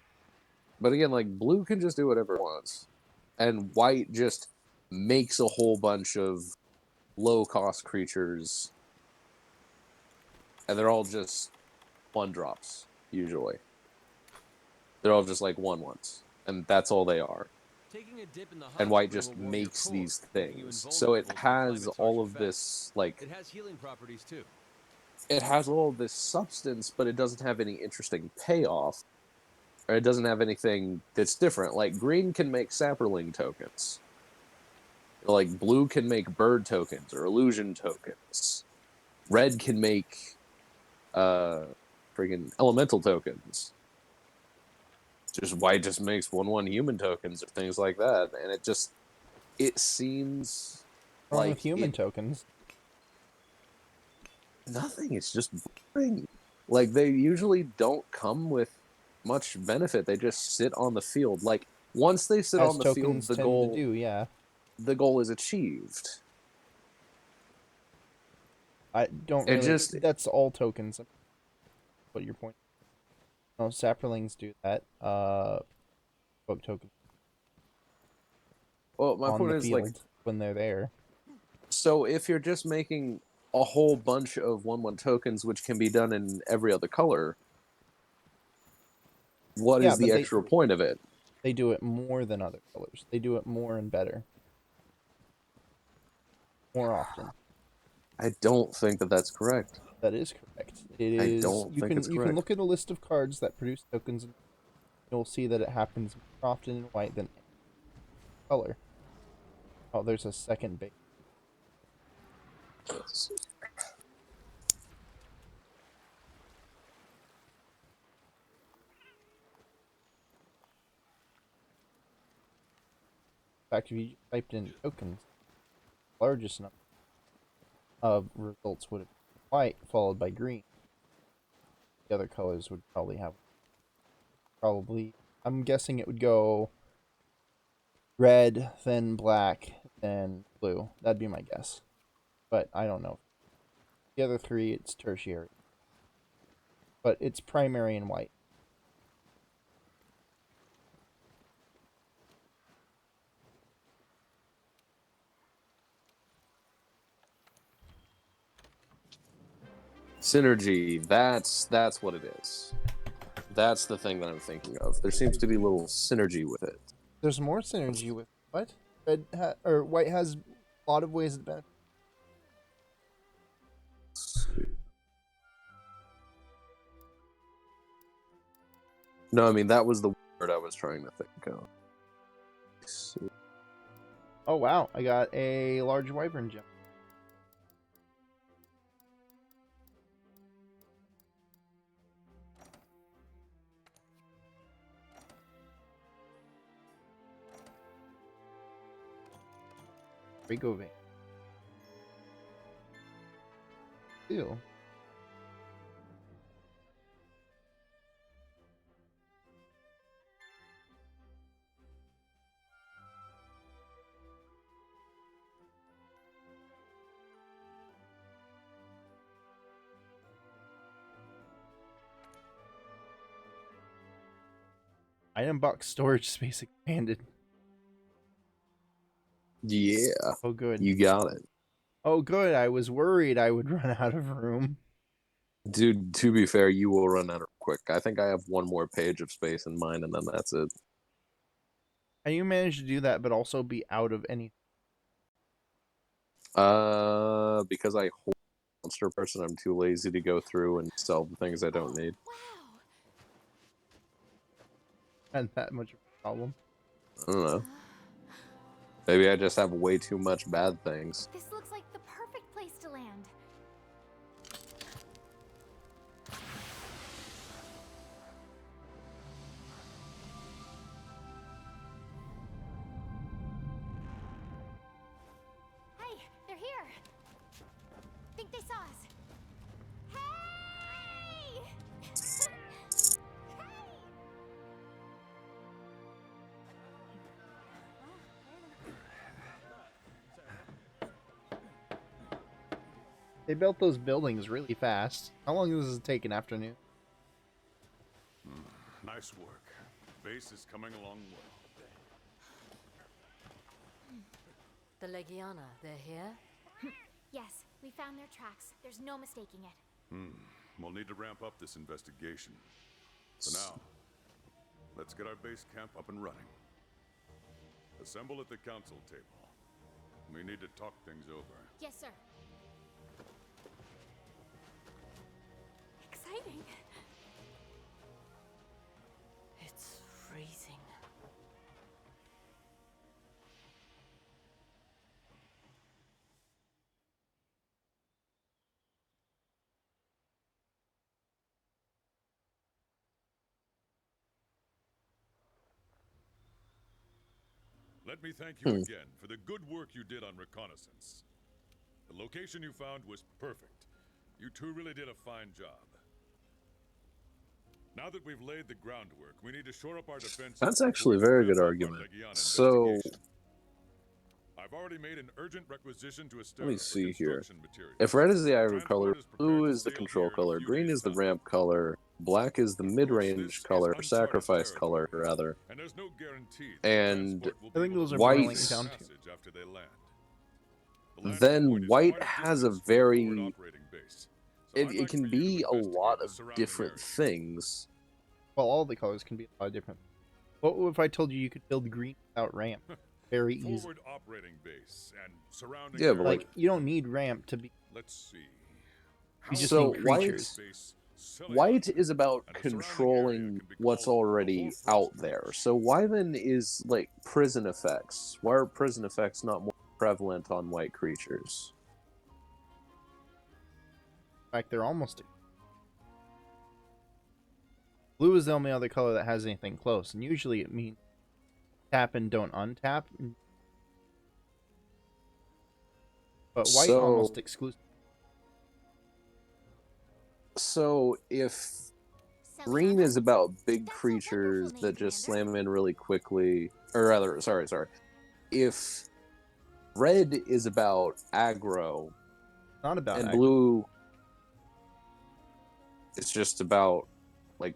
But again, like blue can just do whatever it wants. And white just makes a whole bunch of low-cost creatures, and they're all just 1-drops, usually. They're all just like 1/1s, and that's all they are. Taking a dip in the hot And white spring just will warm your makes core, these making you things. So it invulnerable to has climate's all harsh of effects. this, like, It has healing properties too. it has all of this substance, but it doesn't have any interesting payoff. Or it doesn't have anything that's different. Like, green can make sapperling tokens. Like, blue can make bird tokens or illusion tokens. Red can make friggin' elemental tokens. Just white just makes 1/1 human tokens or things like that. And it seems Wrong like with human it- tokens. Nothing. It's just boring. Like, they usually don't come with much benefit. They just sit on the field. Like, once they sit As on the field, tokens the tend goal to do, yeah. the goal is achieved. I don't It really... just- That's all tokens. What your point? No, saprolings do that. Book tokens Well, my on point the is, field like, when they're there. so if you're just making a whole bunch of 1/1 tokens, which can be done in every other color, what Yeah, is the but extra point of it? They do it more than other colors. They do it more and better. More often. I don't think that that's correct. That is correct. It I is. don't you think can it's you can correct. look at a list of cards that produce tokens, and you'll see that it happens more often in white than any color. Oh, there's a second base. In fact, if you typed in tokens, largest number of results would have been white, followed by green. The other colors would probably have. I'm guessing it would go red, then black, then blue. That'd be my guess. But I don't know. The other three, it's tertiary. But it's primary in white. Synergy, that's what it is. That's the thing that I'm thinking of. There seems to be a little synergy with it. There's more synergy with what? Or white has a lot of ways to benefit. No, I mean, that was the word I was trying to think of. Oh wow, I got a large wyvern gem. Rigo vein. Ew. Item box storage space expanded. Yeah, Oh good. you got it. Oh good, I was worried I would run out of room. Dude, to be fair, you will run out of quick. I think I have one more page of space in mine, and then that's it. How do you manage to do that but also be out of any? Because I hold monster person, I'm too lazy to go through and sell the things I don't need. Wow. Not that much of a problem. I don't know. Maybe I just have way too much bad things. This looks like the perfect place to land. Hey, they're here. Think they saw us. Hey! Hey! They built those buildings really fast. How long does it take an afternoon? Nice work. Base is coming along well. The Legiana, they're here? Yes, we found their tracks. There's no mistaking it. We'll need to ramp up this investigation. For now, let's get our base camp up and running. Assemble at the council table. We need to talk things over. Yes, sir. Exciting. It's freezing. Let me thank you again for the good work you did on reconnaissance. The location you found was perfect. You two really did a fine job. Now that we've laid the groundwork, we need to shore up our defenses. That's actually a very good argument. So, I've already made an urgent requisition to let me see here. materials. If red is the ivory color, blue is the control color, green is the ramp color, black is the mid-range color, or sacrifice color, rather. And there's no guarantee And I think those are white, boiling down to. after they land. then white has a very... It can be a lot of different things. Well, all the colors can be a lot different. What if I told you you could build green without ramp? Very easy. Forward operating base and surrounding Yeah, but Like, you don't need ramp to be... let's see. You just So need creatures. White is about controlling what's already out there. So why then is, like, prison effects? Why are prison effects not more prevalent on white creatures? In fact, they're almost... Blue is the only other color that has anything close, and usually it means tap and don't untap. But white almost exclusive. So if green is about big creatures that just slam in really quickly, or rather, sorry. If red is about aggro, Not about and aggro. blue It's just about, like,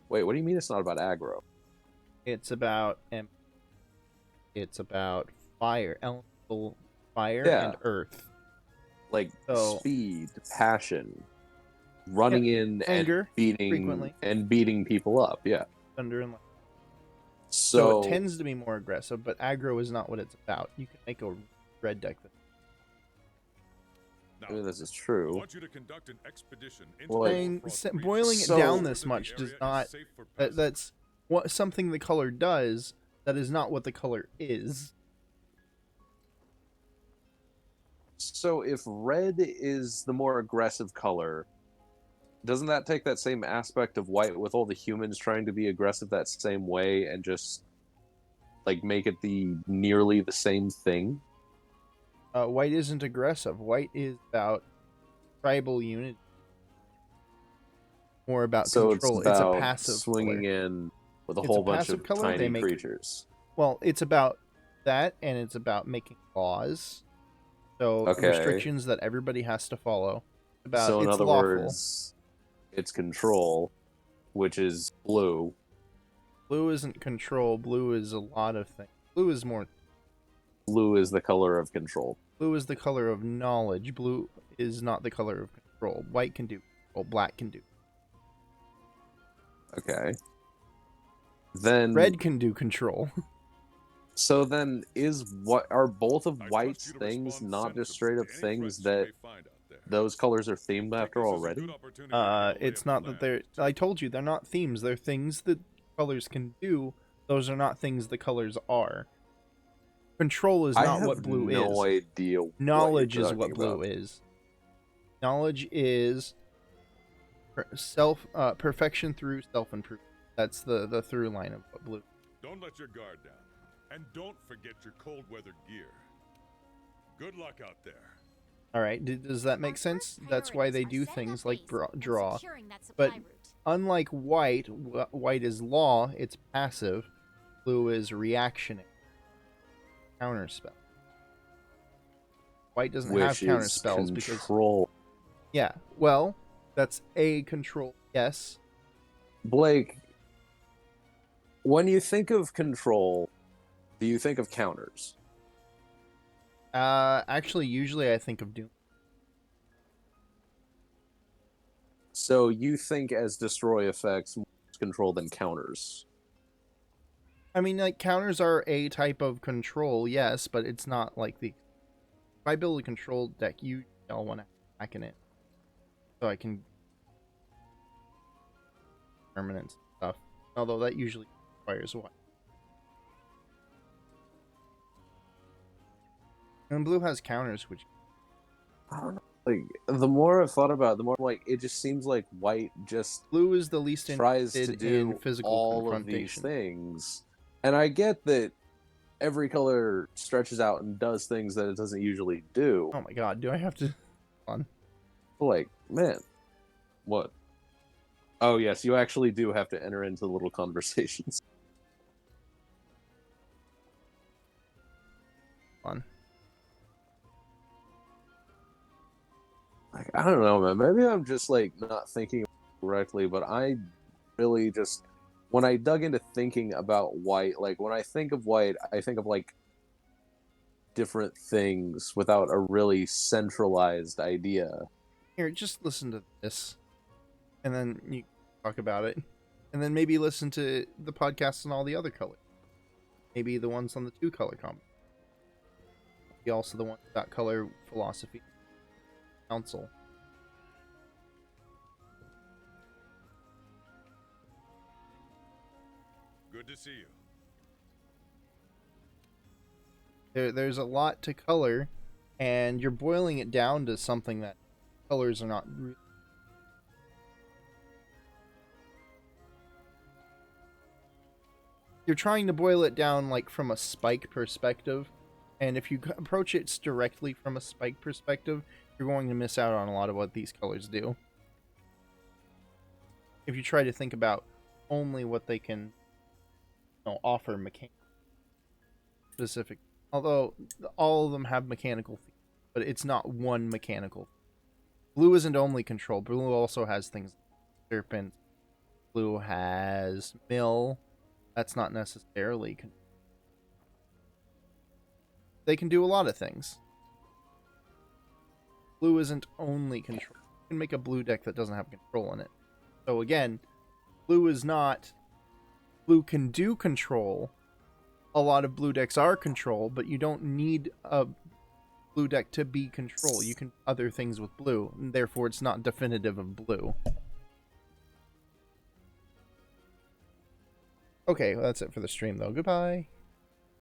wait, what do you mean it's not about aggro? It's about fire, elemental fire Yeah. and earth. Like, So- speed, passion, running in anger, and frequently. beating people up, yeah. Thunder and lightning. So, So it tends to be more aggressive, but aggro is not what it's about. You can make a red deck that Now, I mean, this is I true. want you to conduct an expedition into Well, the like- saying Warfrost region. boiling it So- down Ensure this that much the does area is not safe for that, passage. that's what something the color does. That is not what the color is. So if red is the more aggressive color, doesn't that take that same aspect of white with all the humans trying to be aggressive that same way and just like make it nearly the same thing? White isn't aggressive. White is about tribal unity. More about So control. it's about a passive swinging color. in with a It's whole a bunch passive of color, they tiny make- creatures. Well, it's about that, and it's about making laws. So Okay. restrictions that everybody has to follow. About So in it's other lawful. words, it's control, which is blue. Blue isn't control. Blue is a lot of things. Blue is more. Blue is the color of control. Blue is the color of knowledge. Blue is not the color of control. White can do control. Black can do. Okay. Then Red can do control. So then are both of I trust White's you to things respond not just sensitively straight up to any things threats you that may find out there. those colors are themed Take after this as a already? good opportunity to get a lay It's of not the that they're. land, I too. told you they're not themes. They're things that colors can do. Those are not things the colors are. Control is I not have what blue no is. idea. Knowledge what is you're what talking blue about. is. Knowledge is perfection through self improvement. That's the through line of what blue. Don't let your guard down. And don't forget your cold weather gear. Good luck out there. All right, does that make Our sense? first That's why priorities they are do setting things up like base and draw. securing that supply But route. unlike white, white is law. It's passive. Blue is reactionary. Counterspell. White doesn't have Which counter is spells because control. yeah, well, that's a control. Yes. Blake, when you think of control, do you think of counters? Actually, usually I think of Doom. So you think as destroy effects more control than counters? I mean, like counters are a type of control, yes, but it's not like the. If I build a control deck, I'll want to hack in it, so I can permanent stuff. Although that usually requires what. And blue has counters, which I don't know. Like the more I've thought about it, the more like it just seems like white just blue is the least tries interested to do in physical all of these confrontation. things. And I get that every color stretches out and does things that it doesn't usually do. Oh my god, do I have to? On. But like, man, what? Oh yes, you actually do have to enter into little conversations. On. Like, I don't know, man. Maybe I'm just like not thinking correctly, but I really just when I dug into thinking about white, like when I think of white, I think of like different things without a really centralized idea. Here, just listen to this, and then you talk about it, and then maybe listen to the podcasts on all the other colors. Maybe the ones on the 2-color combo. Maybe also the ones about color philosophy council. Good to see you. There's a lot to color, and you're boiling it down to something that colors are not. You're trying to boil it down like from a spike perspective, and if you approach it directly from a spike perspective, you're going to miss out on a lot of what these colors do. If you try to think about only what they can, offer mechanical specific, although all of them have mechanical themes, but it's not one mechanical. Blue isn't only control. Blue also has things Serpent. Blue has Mill. That's not necessarily... They can do a lot of things. Blue isn't only control. You can make a blue deck that doesn't have control in it. So again, blue is not... Blue can do control. A lot of blue decks are control, but you don't need a blue deck to be control. You can do other things with blue, and therefore it's not definitive of blue. Okay, well, that's it for the stream, though. Goodbye.